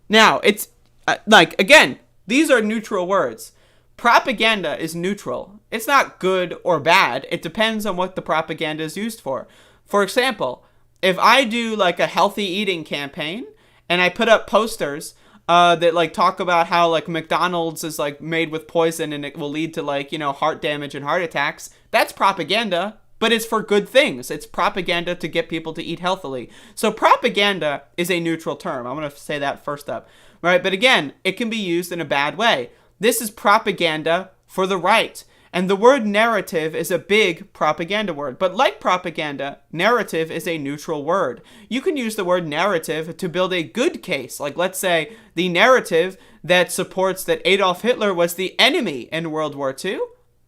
Speaker 10: Now, it's again, these are neutral words. Propaganda is neutral. It's not good or bad. It depends on what the propaganda is used for. For example, if I do a healthy eating campaign and I put up posters that talk about how McDonald's is made with poison and it will lead to heart damage and heart attacks, that's propaganda, but it's for good things. It's propaganda to get people to eat healthily. So propaganda is a neutral term. I'm going to say that first up, right? But again, it can be used in a bad way. This is propaganda for the right. And the word narrative is a big propaganda word. But like propaganda, narrative is a neutral word. You can use the word narrative to build a good case. Like, let's say the narrative that supports that Adolf Hitler was the enemy in World War II.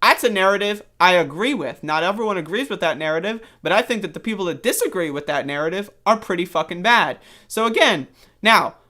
Speaker 10: That's a narrative I agree with. Not everyone agrees with that narrative, but I think that the people that disagree with that narrative are pretty fucking bad. So again,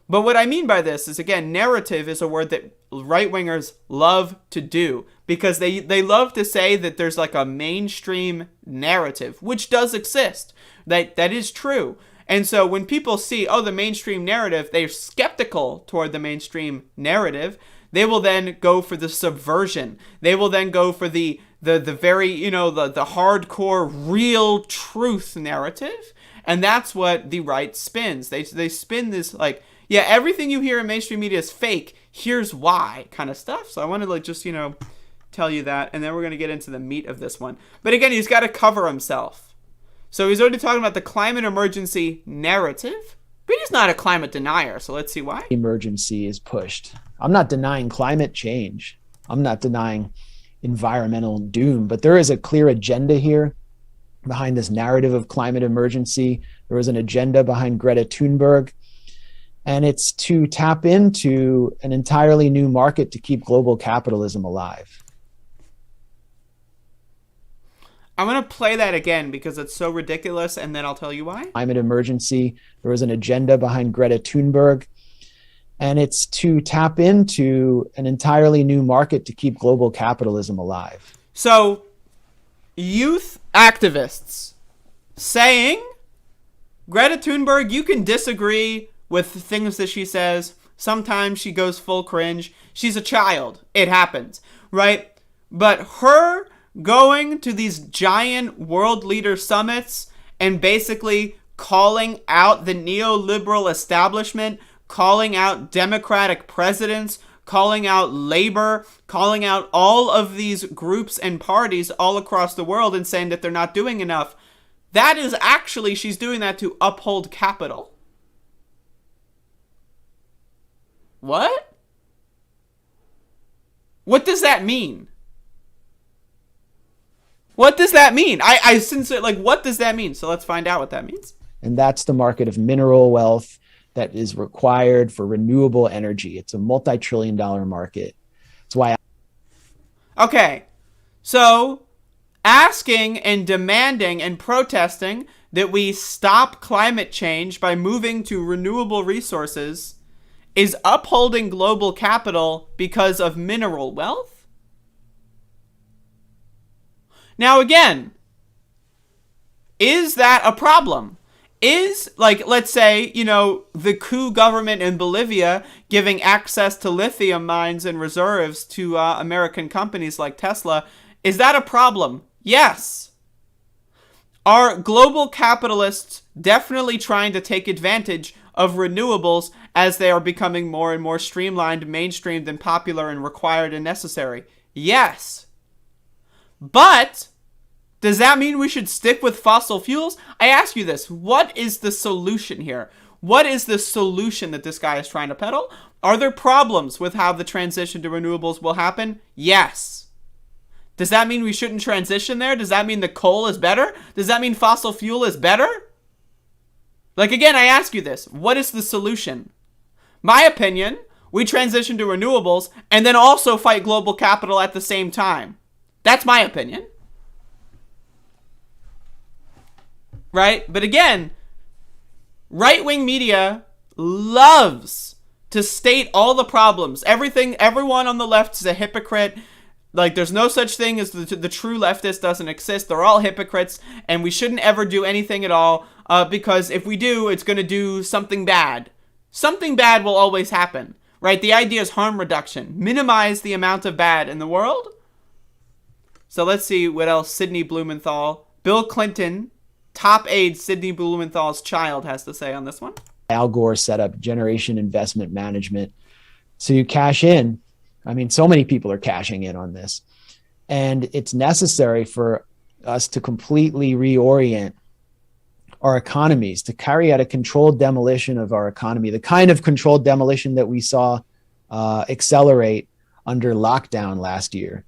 Speaker 10: but what I mean by this is, again, narrative is a word that right-wingers love to do because they love to say that there's like a mainstream narrative, which does exist. That is true. And so when people see, the mainstream narrative, they're skeptical toward the mainstream narrative. They will then go for the subversion. They will then go for the very, the hardcore real truth narrative. And that's what the right spins. They spin this like, yeah, everything you hear in mainstream media is fake. Here's why kind of stuff. So I wanted to just, tell you that. And then we're going to get into the meat of this one. But again, he's got to cover himself. So he's already talking about the climate emergency narrative. But he's not a climate denier. So let's see why.
Speaker 6: Emergency is pushed. I'm not denying climate change. I'm not denying environmental doom. But there is a clear agenda here behind this narrative of climate emergency. There is an agenda behind Greta Thunberg. And it's to tap into an entirely new market to keep global capitalism alive.
Speaker 10: I'm going to play that again because it's so ridiculous, and then I'll tell you why.
Speaker 6: Climate emergency. There is an agenda behind Greta Thunberg. And it's to tap into an entirely new market to keep global capitalism alive.
Speaker 10: So, youth activists saying, Greta Thunberg, you can disagree with the things that she says. Sometimes she goes full cringe. She's a child. It happens, right? But her going to these giant world leader summits and basically calling out the neoliberal establishment, calling out Democratic presidents, calling out labor, calling out all of these groups and parties all across the world and saying that they're not doing enough. That is actually, she's doing that to uphold capital. What? What does that mean? What does that mean? I sincerely, what does that mean? So let's find out what that means.
Speaker 6: And that's the market of mineral wealth that is required for renewable energy. It's a multi-trillion-dollar market. That's why.
Speaker 10: Okay, so asking and demanding and protesting that we stop climate change by moving to renewable resources is upholding global capital because of mineral wealth? Now again, is that a problem? Is, let's say, the coup government in Bolivia giving access to lithium mines and reserves to American companies like Tesla, is that a problem? Yes. Are global capitalists definitely trying to take advantage of renewables as they are becoming more and more streamlined, mainstreamed, and popular and required and necessary? Yes. But does that mean we should stick with fossil fuels? I ask you this. What is the solution here? What is the solution that this guy is trying to peddle? Are there problems with how the transition to renewables will happen? Yes. Does that mean we shouldn't transition there? Does that mean the coal is better? Does that mean fossil fuel is better? Again, I ask you this. What is the solution? My opinion, we transition to renewables and then also fight global capital at the same time. That's my opinion. Right? But again, right-wing media loves to state all the problems. Everyone on the left is a hypocrite. There's no such thing as the true leftist doesn't exist. They're all hypocrites, and we shouldn't ever do anything at all because if we do, it's going to do something bad. Something bad will always happen, right? The idea is harm reduction. Minimize the amount of bad in the world. So let's see what else Sidney Blumenthal, Bill Clinton, top aide Sidney Blumenthal's child has to say on this one.
Speaker 6: Al Gore set up Generation Investment Management. So you cash in. I mean, so many people are cashing in on this. And it's necessary for us to completely reorient our economies, to carry out a controlled demolition of our economy, the kind of controlled demolition that we saw accelerate under lockdown last year.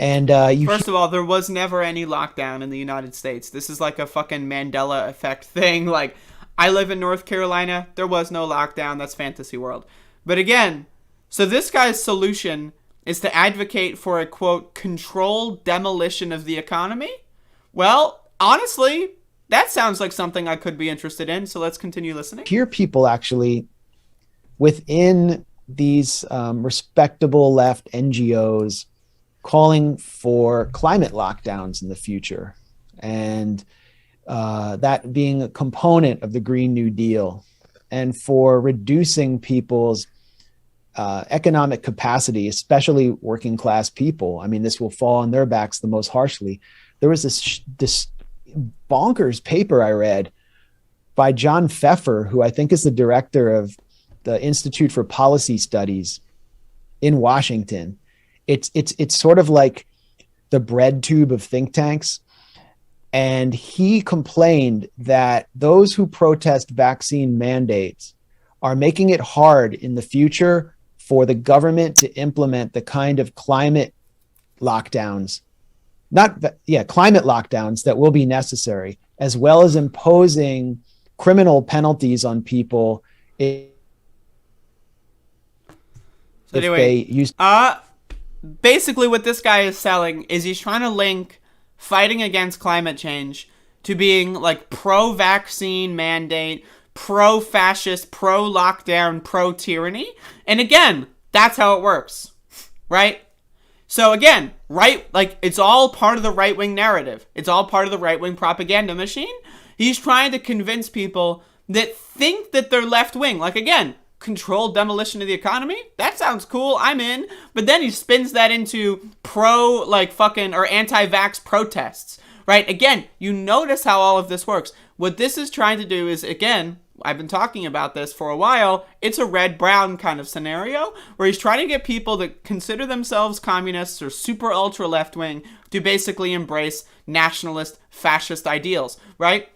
Speaker 6: And
Speaker 10: First of all, there was never any lockdown in the United States. This is like a fucking Mandela effect thing. Like, I live in North Carolina. There was no lockdown. That's fantasy world. But again, so this guy's solution is to advocate for a, quote, controlled demolition of the economy? Well, honestly, that sounds like something I could be interested in. So let's continue listening.
Speaker 6: hear people actually within these respectable left NGOs calling for climate lockdowns in the future, and that being a component of the Green New Deal, and for reducing people's economic capacity, especially working class people. I mean, this will fall on their backs the most harshly. There was this bonkers paper I read by John Pfeffer, who I think is the director of the Institute for Policy Studies in Washington. It's sort of like the bread tube of think tanks. And he complained that those who protest vaccine mandates are making it hard in the future for the government to implement the kind of climate lockdowns, climate lockdowns that will be necessary, as well as imposing criminal penalties on people if they use.
Speaker 10: Basically what this guy is selling is he's trying to link fighting against climate change to being like pro-vaccine mandate, pro-fascist, pro-lockdown, pro-tyranny. And again, that's how it works, right? So again, like it's all part of the right-wing narrative. It's all part of the right-wing propaganda machine. He's trying to convince people that think that they're left-wing. Like again, controlled demolition of the economy? That sounds cool. I'm in. But then he spins that into or anti-vax protests, right? Again, you notice how all of this works. What this is trying to do is, again, I've been talking about this for a while. It's a red-brown kind of scenario where he's trying to get people that consider themselves communists or super ultra left-wing to basically embrace nationalist, fascist ideals, right?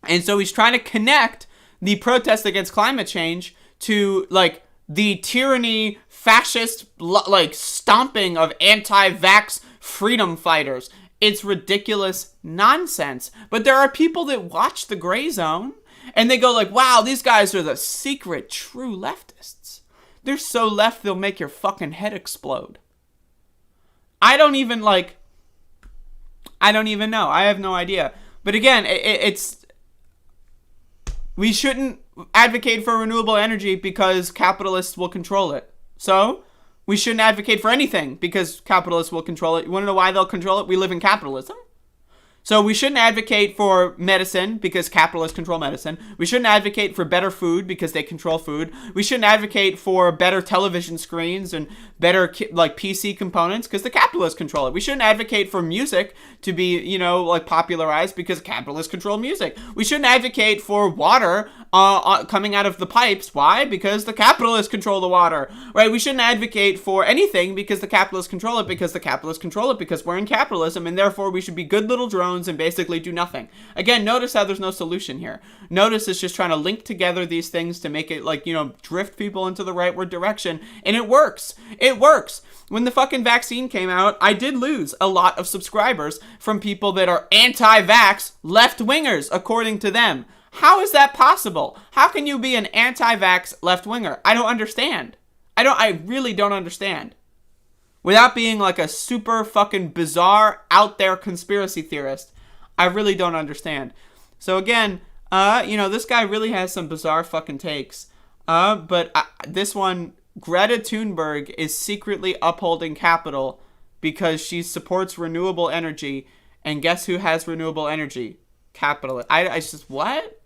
Speaker 10: And so he's trying to connect the protest against climate change to like the tyranny, fascist, like stomping of anti-vax freedom fighters. It's ridiculous nonsense. But there are people that watch the Gray Zone and they go like, wow, these guys are the secret true leftists. They're so left they'll make your fucking head explode. I don't even know. I have no idea. But again, we shouldn't advocate for renewable energy because capitalists will control it. So we shouldn't advocate for anything because capitalists will control it. You want to know why they'll control it? We live in capitalism. So we shouldn't advocate for medicine because capitalists control medicine. We shouldn't advocate for better food because they control food. We shouldn't advocate for better television screens and better PC components because the capitalists control it. We shouldn't advocate for music to be, popularized because capitalists control music. We shouldn't advocate for water coming out of the pipes. Why? Because the capitalists control the water, right? We shouldn't advocate for anything because the capitalists control it because we're in capitalism, and therefore we should be good little drones and basically do nothing. Again, notice how there's no solution here. Notice it's just trying to link together these things to make it drift people into the rightward direction, and it works. It works. When the fucking vaccine came out, I did lose a lot of subscribers from people that are anti-vax left-wingers, according to them. How is that possible? How can you be an anti-vax left-winger? I don't understand. I really don't understand. Without being like a super fucking bizarre out there conspiracy theorist, I really don't understand. So again, this guy really has some bizarre fucking takes. But this one, Greta Thunberg is secretly upholding capital because she supports renewable energy. And guess who has renewable energy? Capital. I just, what?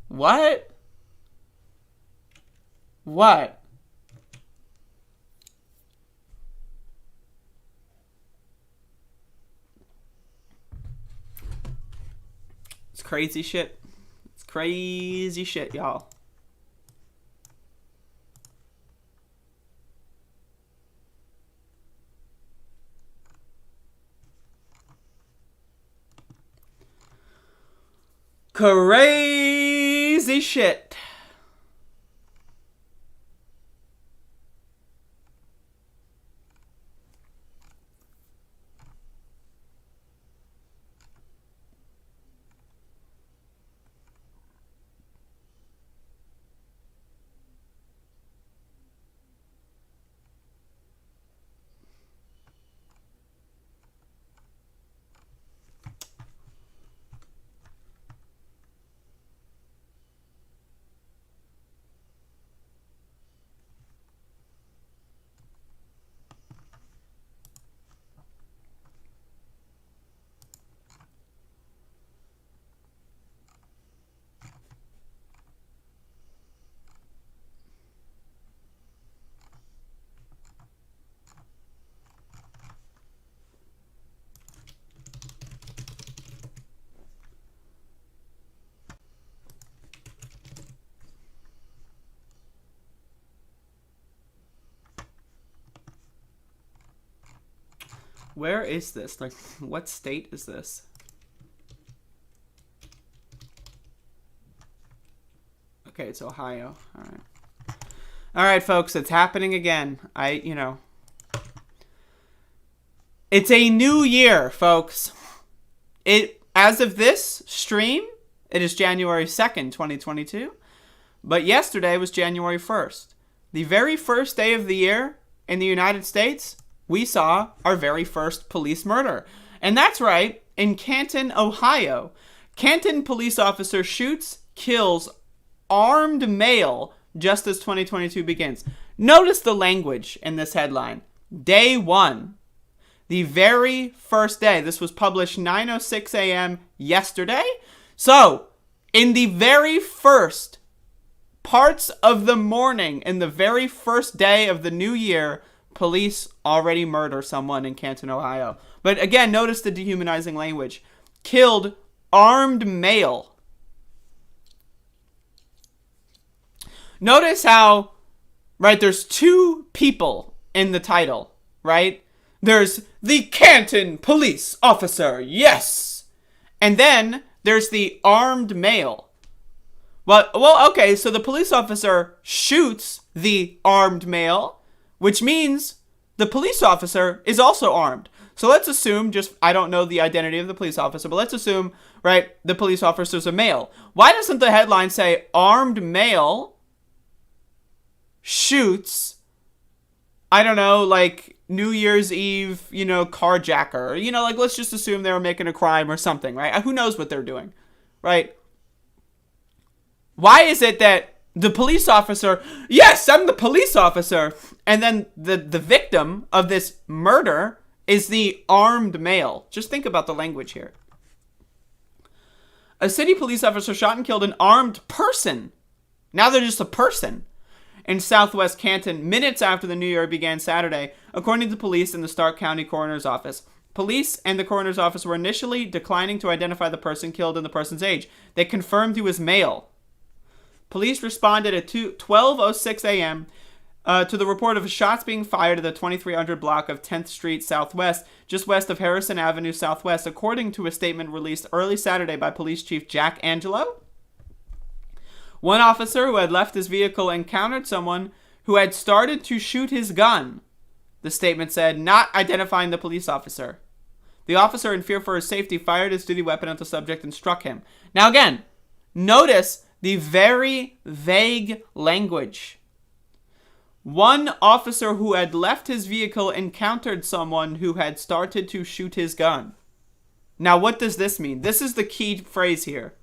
Speaker 10: What? What? It's crazy shit. It's crazy shit, y'all. Crazy shit. Where is this? Like, what state is this? Okay, it's Ohio. All right. All right, folks, it's happening again. It's a new year, folks. As of this stream, it is January 2nd, 2022. But yesterday was January 1st. The very first day of the year in the United States, we saw our very first police murder. And that's right, in Canton, Ohio. Canton police officer shoots, kills armed male just as 2022 begins. Notice the language in this headline. Day 1. The very first day. This was published 9:06 a.m. yesterday. So, in the very first parts of the morning, in the very first day of the new year, police already murder someone in Canton, Ohio. But again, notice the dehumanizing language. Killed armed male. Notice how, right, there's two people in the title, right? There's the Canton police officer, yes! And then there's the armed male. Well, okay, so the police officer shoots the armed male, which means the police officer is also armed. So let's assume, I don't know the identity of the police officer, but let's assume, right, the police officer's a male. Why doesn't the headline say armed male shoots, I don't know, like New Year's Eve, carjacker? Like, let's just assume they were making a crime or something, right? Who knows what they're doing, right? Why is it that the police officer, yes, I'm the police officer, and then the victim of this murder is the armed male? Just think about the language here. A city police officer shot and killed an armed person. Now they're just a person. In southwest Canton, minutes after the new year began Saturday, according to police and the Stark County Coroner's Office. Police and the coroner's office were initially declining to identify the person killed and the person's age. They confirmed he was male. Police responded at 12:06 a.m. To the report of shots being fired at the 2300 block of 10th Street Southwest, just west of Harrison Avenue Southwest, according to a statement released early Saturday by Police Chief Jack Angelo. One officer who had left his vehicle encountered someone who had started to shoot his gun, the statement said, not identifying the police officer. The officer, in fear for his safety, fired his duty weapon at the subject and struck him. Now again, notice the very vague language. One officer who had left his vehicle encountered someone who had started to shoot his gun. Now what does this mean? This is the key phrase here.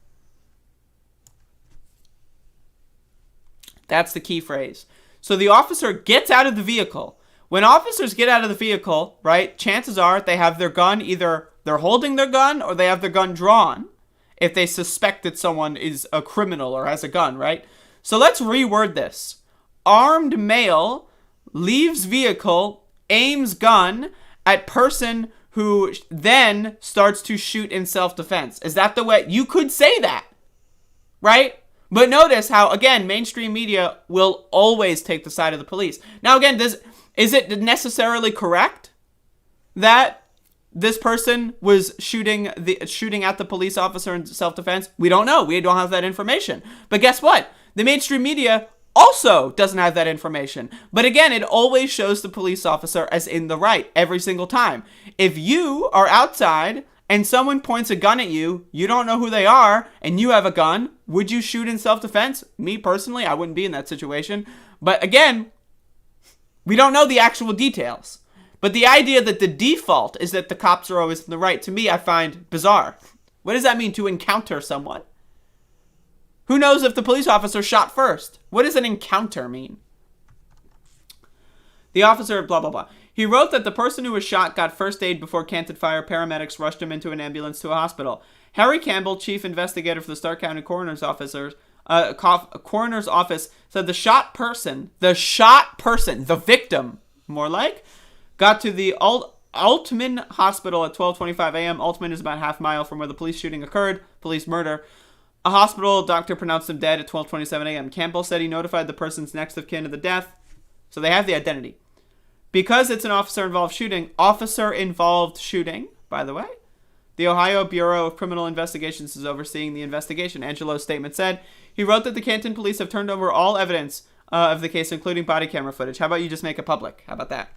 Speaker 10: That's the key phrase. So the officer gets out of the vehicle. When officers get out of the vehicle, right, chances are they have their gun, either they're holding their gun or they have their gun drawn if they suspect that someone is a criminal or has a gun, right? So let's reword this. Armed male leaves vehicle, aims gun at person who then starts to shoot in self-defense. Is that the way? You could say that, right? But notice how, again, mainstream media will always take the side of the police. Now, again, is it necessarily correct that this person was shooting at the police officer in self-defense? We don't know. We don't have that information. But guess what? The mainstream media also doesn't have that information. But again, it always shows the police officer as in the right every single time. If you are outside and someone points a gun at you, you don't know who they are, and you have a gun, would you shoot in self-defense? Me, personally, I wouldn't be in that situation. But again, we don't know the actual details. But the idea that the default is that the cops are always in the right, to me, I find bizarre. What does that mean, to encounter someone? Who knows if the police officer shot first? What does an encounter mean? The officer, blah, blah, blah. He wrote that the person who was shot got first aid before Canton Fire paramedics rushed him into an ambulance to a hospital. Harry Campbell, chief investigator for the Stark County Coroner's Office, said the shot person, the victim, more like, got to the Altman Hospital at 12:25 a.m. Altman is about half mile from where the police shooting occurred. Police murder. A hospital doctor pronounced him dead at 12:27 a.m. Campbell said he notified the person's next of kin of the death, so they have the identity. Because it's an officer-involved shooting, by the way, the Ohio Bureau of Criminal Investigations is overseeing the investigation. Angelo's statement said, he wrote that the Canton police have turned over all evidence of the case, including body camera footage. How about you just make it public? How about that?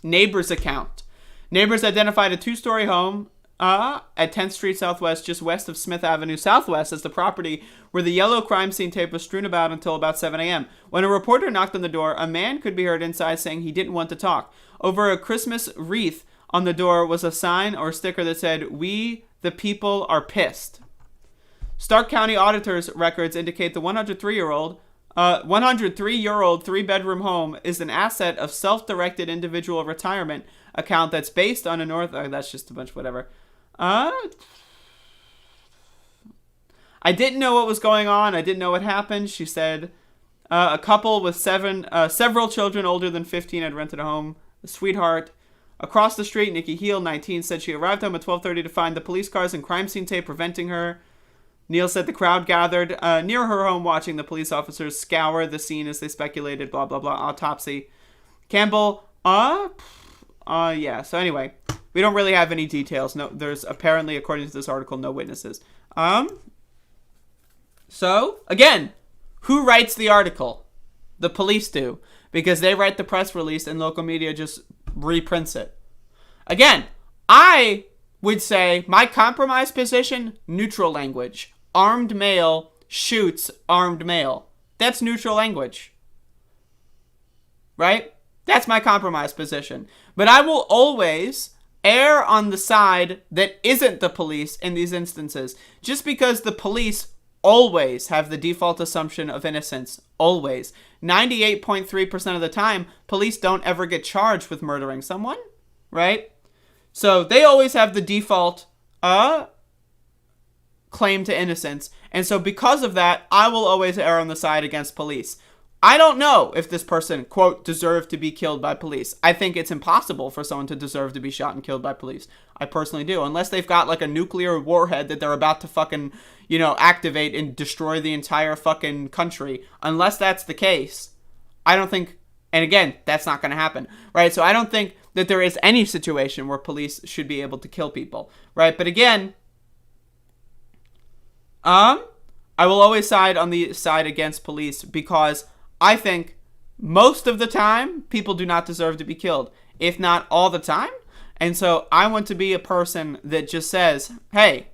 Speaker 10: Neighbors account. Neighbors identified a 2-story home at 10th Street Southwest, just west of Smith Avenue Southwest, as the property where the yellow crime scene tape was strewn about until about 7 a.m. When a reporter knocked on the door, a man could be heard inside saying he didn't want to talk. Over a Christmas wreath on the door was a sign or sticker that said, "We, the people, are pissed." Stark County auditor's records indicate the 103-year-old 3-bedroom home is an asset of self-directed individual retirement account that's based on a that's just a bunch of whatever. I didn't know what was going on. I didn't know what happened. She said a couple with several children older than 15 had rented a home. A sweetheart. Across the street, Nikki Heel, 19, said she arrived home at 12:30 to find the police cars and crime scene tape preventing her. Neil said the crowd gathered near her home watching the police officers scour the scene as they speculated, blah, blah, blah, autopsy. Campbell, yeah. So anyway, we don't really have any details. No, there's apparently, according to this article, no witnesses. So, again, who writes the article? The police do. Because they write the press release and local media just reprints it. Again, I would say my compromise position, neutral language. Armed male shoots armed male. That's neutral language. Right? That's my compromise position. But I will always err on the side that isn't the police in these instances. Just because the police always have the default assumption of innocence. Always. 98.3% of the time, police don't ever get charged with murdering someone. Right? So they always have the default claim to innocence. And so because of that, I will always err on the side against police. I don't know if this person, quote, deserved to be killed by police. I think it's impossible for someone to deserve to be shot and killed by police. I personally do. Unless they've got like a nuclear warhead that they're about to fucking, activate and destroy the entire fucking country. Unless that's the case, I don't think, and again, that's not going to happen, right? So I don't think that there is any situation where police should be able to kill people, right? But again, I will always side on the side against police because I think most of the time people do not deserve to be killed, if not all the time. And so I want to be a person that just says, hey,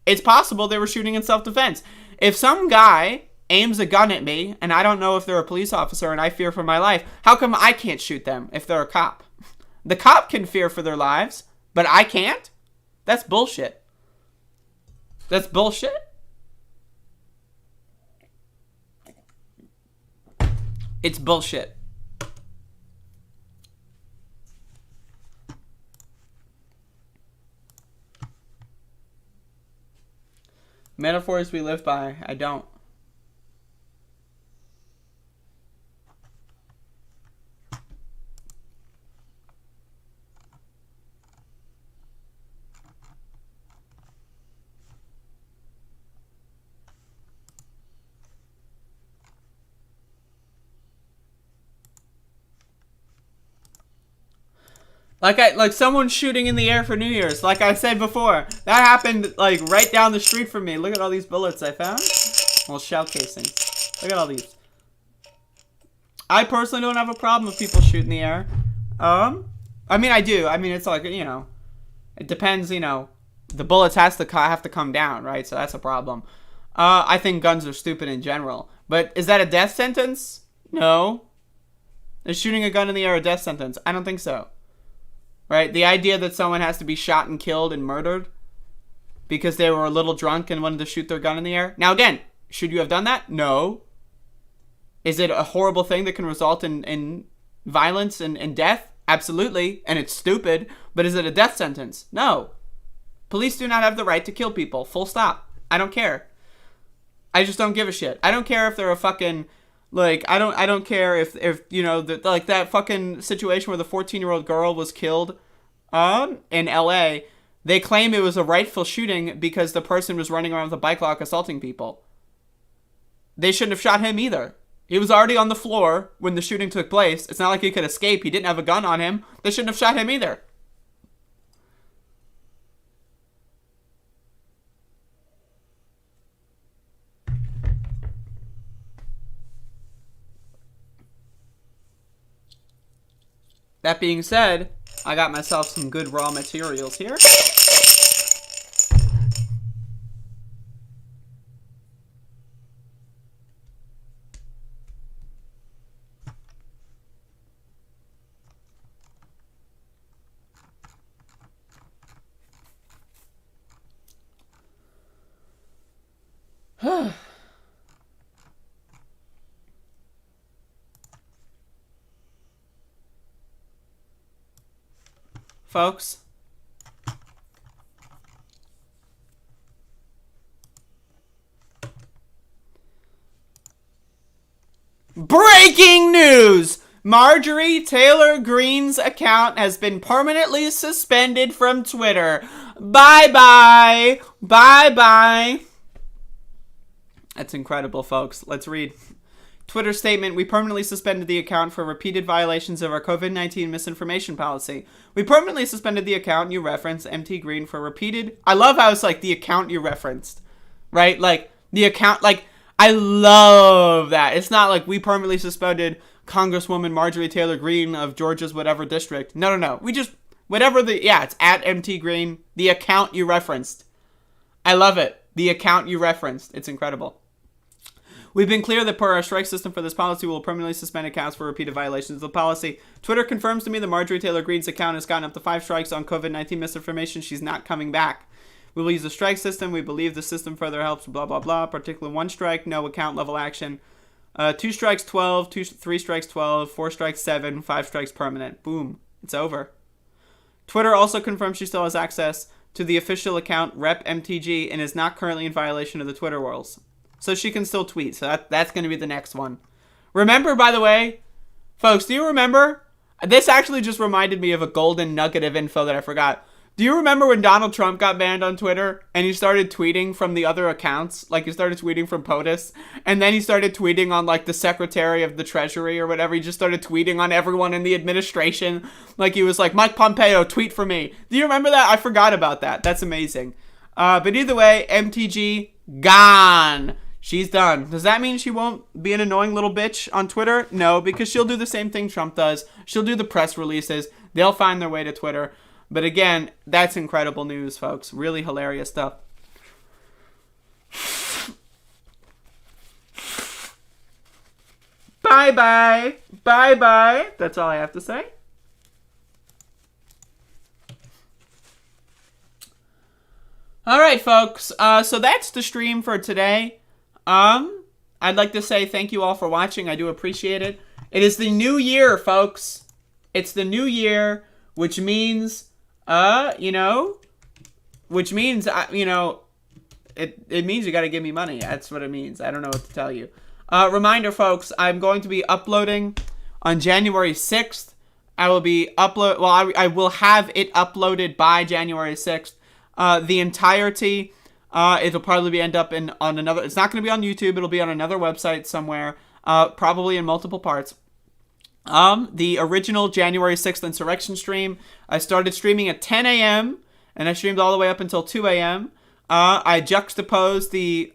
Speaker 10: it's possible they were shooting in self-defense. If some guy aims a gun at me and I don't know if they're a police officer and I fear for my life, how come I can't shoot them if they're a cop? The cop can fear for their lives, but I can't? That's bullshit. That's bullshit. It's bullshit. Metaphors we live by. I don't. Like someone shooting in the air for New Year's. Like I said before, that happened like right down the street from me. Look at all these bullets I found. Well, shell casings. Look at all these. I personally don't have a problem with people shooting in the air. I mean, I do. I mean, it's like, it depends, the bullets have to come down, right? So that's a problem. I think guns are stupid in general. But is that a death sentence? No. Is shooting a gun in the air a death sentence? I don't think so. Right? The idea that someone has to be shot and killed and murdered because they were a little drunk and wanted to shoot their gun in the air. Now, again, should you have done that? No. Is it a horrible thing that can result in violence and death? Absolutely. And it's stupid. But is it a death sentence? No. Police do not have the right to kill people. Full stop. I don't care. I just don't give a shit. I don't care if they're a fucking... I don't care if that fucking situation where the 14-year-old girl was killed in LA. They claim it was a rightful shooting because the person was running around with a bike lock assaulting people. They shouldn't have shot him either. He was already on the floor when the shooting took place. It's not like he could escape. He didn't have a gun on him. They shouldn't have shot him either. That being said, I got myself some good raw materials here. Folks, breaking news! Marjorie Taylor Greene's account has been permanently suspended from Twitter. Bye-bye. Bye-bye. That's incredible, folks. Let's read. Twitter statement, we permanently suspended the account for repeated violations of our COVID-19 misinformation policy. We permanently suspended the account you referenced, MT Green, for repeated... I love how it's like the account you referenced, right? Like, the account, like, I love that. It's not like we permanently suspended Congresswoman Marjorie Taylor Greene of Georgia's whatever district. No. We just, whatever the, yeah, it's at MT Green, the account you referenced. I love it. The account you referenced. It's incredible. We've been clear that per our strike system for this policy, we will permanently suspend accounts for repeated violations of the policy. Twitter confirms to me that Marjorie Taylor Greene's account has gotten up to 5 strikes on COVID-19 misinformation. She's not coming back. We will use the strike system. We believe the system further helps, blah, blah, blah. Particularly 1 strike, no account level action. 2 strikes, 12. 3 strikes, 12. 4 strikes, 7. 5 strikes, permanent. Boom. It's over. Twitter also confirms she still has access to the official account RepMTG and is not currently in violation of the Twitter rules. So she can still tweet. So that's going to be the next one. Remember, by the way, folks, do you remember? This actually just reminded me of a golden nugget of info that I forgot. Do you remember when Donald Trump got banned on Twitter and he started tweeting from the other accounts? Like, he started tweeting from POTUS, and then he started tweeting on, like, the Secretary of the Treasury or whatever. He just started tweeting on everyone in the administration. Like, he was like, Mike Pompeo, tweet for me. Do you remember that? I forgot about that. That's amazing. But either way, MTG, gone. She's done. Does that mean she won't be an annoying little bitch on Twitter? No, because she'll do the same thing Trump does. She'll do the press releases. They'll find their way to Twitter. But again, that's incredible news, folks. Really hilarious stuff. Bye-bye. Bye-bye. That's all I have to say. All right, folks. So that's the stream for today. I'd like to say thank you all for watching. I do appreciate it. It is the new year, folks. It's the new year, which means, it means you got to give me money. That's what it means. I don't know what to tell you. Reminder, folks, I'm going to be uploading on January 6th. I will have it uploaded by January 6th. The entirety. It'll probably end up on another. It's not going to be on YouTube. It'll be on another website somewhere. Probably in multiple parts. The original January 6th insurrection stream. I started streaming at 10 a.m. and I streamed all the way up until 2 a.m. I juxtaposed the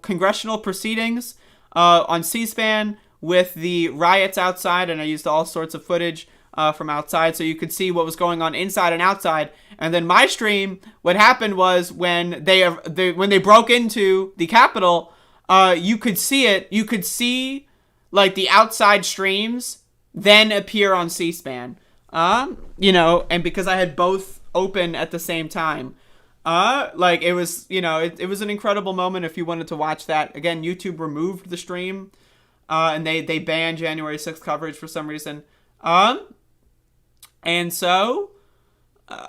Speaker 10: congressional proceedings on C-SPAN with the riots outside, and I used all sorts of footage from outside so you could see what was going on inside and outside. And then my stream, what happened was when they broke into the Capitol, you could see it. You could see like the outside streams then appear on C-SPAN. And because I had both open at the same time. It was, it was an incredible moment if you wanted to watch that. Again, YouTube removed the stream, and they banned January 6th coverage for some reason. And so,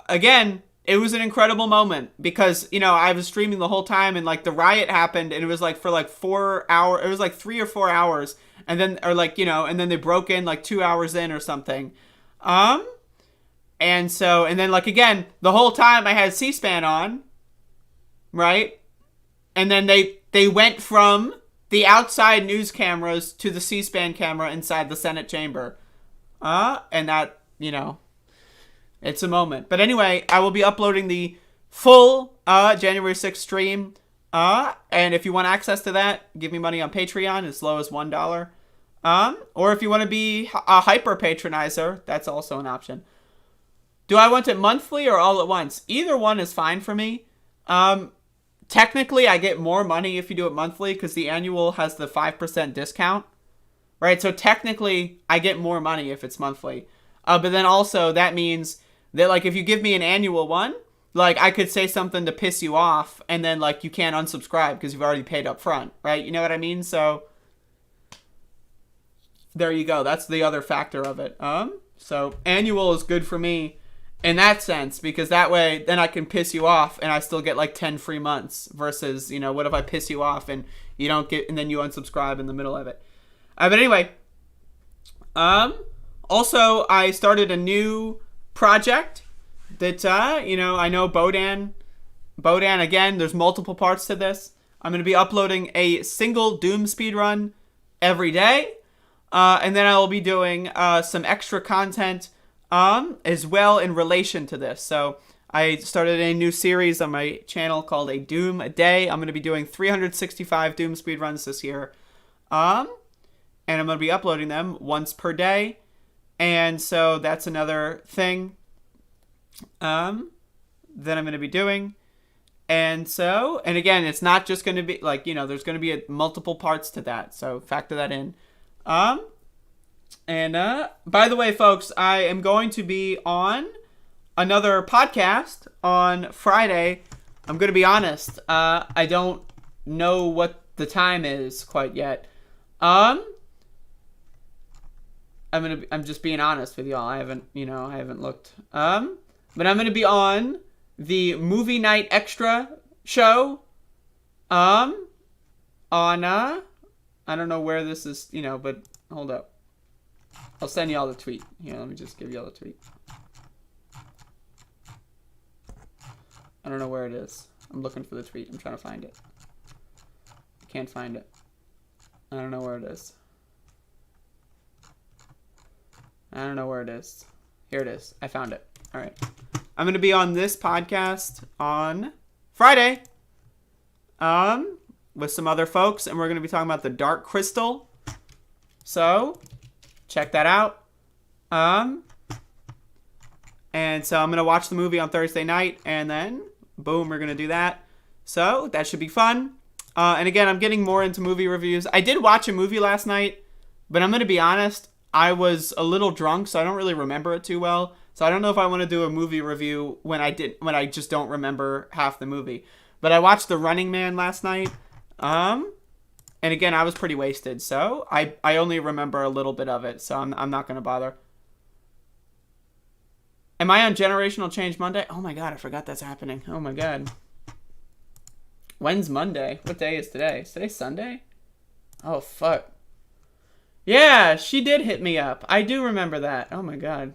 Speaker 10: again, it was an incredible moment because, I was streaming the whole time and like the riot happened and it was like for like 4 hours, it was like 3 or 4 hours. And then, and then they broke in like 2 hours in or something. And then like, again, the whole time I had C-SPAN on, right? And then they went from the outside news cameras to the C-SPAN camera inside the Senate chamber. And that, you know, it's a moment. But anyway, I will be uploading the full January 6th stream. And if you want access to that, give me money on Patreon as low as $1. Or if you want to be a hyper patronizer, that's also an option. Do I want it monthly or all at once? Either one is fine for me. Technically, I get more money if you do it monthly because the annual has the 5% discount, right? So technically, I get more money if it's monthly. But then also that means that, like, if you give me an annual one, like, I could say something to piss you off and then, like, you can't unsubscribe because you've already paid up front, right? You know what I mean? So there you go. That's the other factor of it. So annual is good for me in that sense, because that way then I can piss you off and I still get like 10 free months versus, you know, what if I piss you off and you don't get, and then you unsubscribe in the middle of it. But anyway, also I started a new project that, you know, I know Bodan, again, there's multiple parts to this. I'm going to be uploading a single Doom speedrun every day. And then I will be doing some extra content as well in relation to this. So I started a new series on my channel called A Doom a Day. I'm going to be doing 365 Doom speedruns this year. And I'm going to be uploading them once per day. And so that's another thing that I'm going to be doing. And so, and again, it's not just going to be like, you know, there's going to be multiple parts to that. So factor that in. By the way, folks, I am going to be on another podcast on Friday. I'm going to be honest. I don't know what the time is quite yet. I'm just being honest with y'all. I haven't looked. But I'm going to be on the Movie Night Extra show. I don't know where this is, you know, but hold up. I'll send y'all the tweet. Here, let me just give y'all the tweet. I don't know where it is. I'm looking for the tweet. I'm trying to find it. I can't find it. I don't know where it is. I don't know where it is. Here it is. I found it. All right. I'm going to be on this podcast on Friday. With some other folks, and we're going to be talking about The Dark Crystal. So, check that out. And so I'm going to watch the movie on Thursday night, and then, boom, we're going to do that. So, that should be fun. And again, I'm getting more into movie reviews. I did watch a movie last night, but I'm going to be honest, I was a little drunk, so I don't really remember it too well. So I don't know if I want to do a movie review when I just don't remember half the movie. But I watched The Running Man last night. And again, I was pretty wasted, so I only remember a little bit of it, so I'm not going to bother. Am I on Generational Change Monday? Oh my god, I forgot that's happening. Oh my god. When's Monday? What day is today? Is today Sunday? Oh, fuck. Yeah, she did hit me up. I do remember that. Oh my god.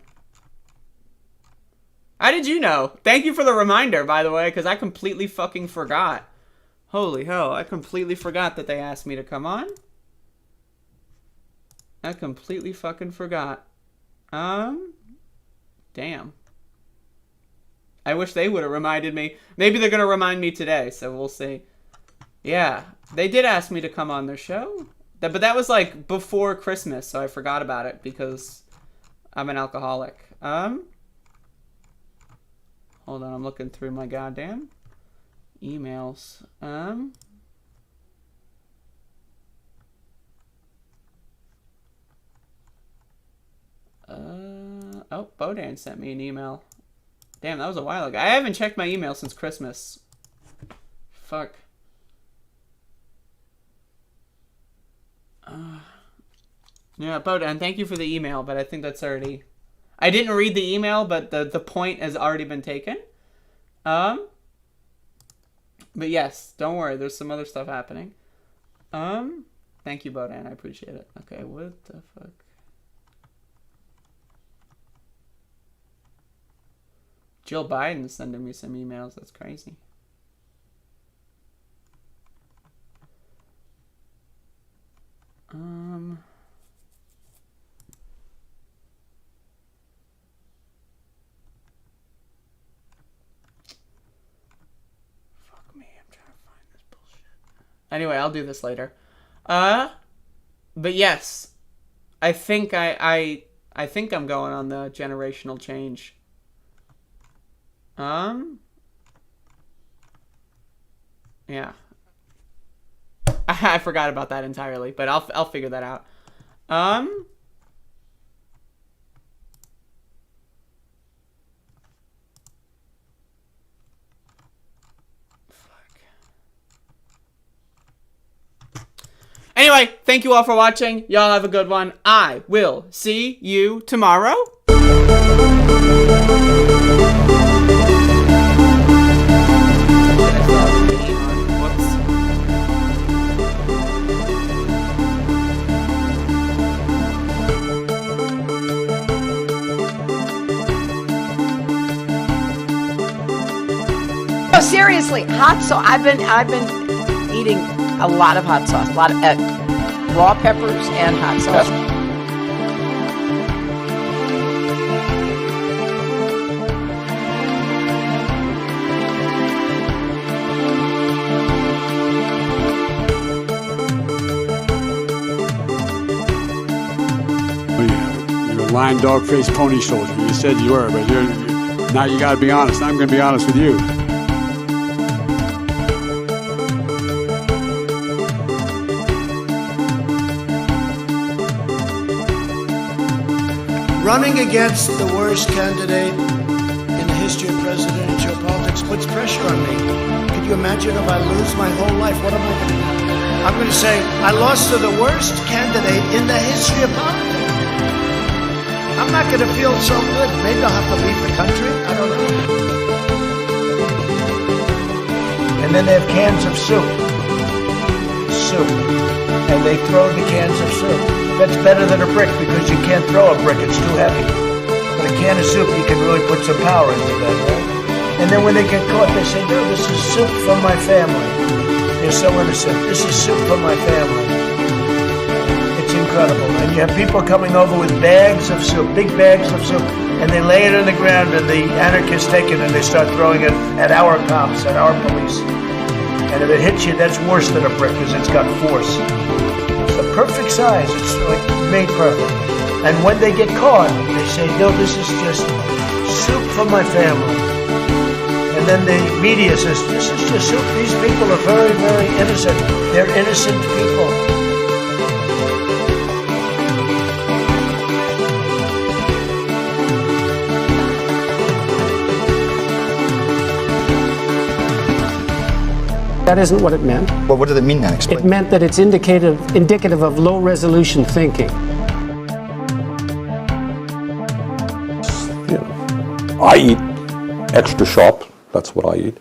Speaker 10: How did you know? Thank you for the reminder, by the way, because I completely fucking forgot. Holy hell, I completely forgot that they asked me to come on. I completely fucking forgot. Damn. I wish they would have reminded me. Maybe they're going to remind me today, so we'll see. Yeah, they did ask me to come on their show. But that was like before Christmas, so I forgot about it because I'm an alcoholic. Hold on, I'm looking through my goddamn emails. Oh, Bodan sent me an email. Damn, that was a while ago. I haven't checked my email since Christmas. Fuck. Yeah, Bodan, thank you for the email, but I think that's already... I didn't read the email, but the point has already been taken. But yes, don't worry, there's some other stuff happening. Thank you, Bodan, I appreciate it. Okay, what the fuck? Jill Biden's sending me some emails. That's crazy. Fuck me, I'm trying to find this bullshit. Anyway, I'll do this later. But yes, I think I think I'm going on the generational change. Yeah. I forgot about that entirely, but I'll figure that out. Anyway, thank you all for watching. Y'all have a good one. I will see you tomorrow.
Speaker 7: No, seriously, hot sauce. I've been eating a lot of hot sauce, a lot of raw peppers and hot sauce.
Speaker 11: You're a lying dog-faced pony soldier. You said you were, but now you got to be honest. I'm going to be honest with you.
Speaker 5: Running against the worst candidate in the history of presidential politics puts pressure on me. Could you imagine if I lose my whole life? What am I going to do? I'm going to say, I lost to the worst candidate in the history of politics. I'm not going to feel so good. Maybe I'll have to leave the country. I don't know.
Speaker 2: And then they have cans of soup. And they throw the cans of soup. That's better than a brick because you can't throw a brick, it's too heavy. But a can of soup, you can really put some power into that, right? And then when they get caught, they say, no, this is soup from my family. They're so innocent. This is soup from my family. It's incredible. And you have people coming over with bags of soup, big bags of soup, and they lay it on the ground, and the anarchists take it and they start throwing it at our cops, at our police. And if it hits you, that's worse than a brick because it's got force. It's the perfect size. It's like made perfect. And when they get caught, they say, no, this is just soup from my family. And then the media says, this is just soup. These people are very, very innocent. They're innocent people.
Speaker 3: That isn't what it meant.
Speaker 12: Well, what did it mean then? Explain.
Speaker 3: It meant that it's indicative of low-resolution thinking.
Speaker 8: I eat extra sharp. That's what I eat.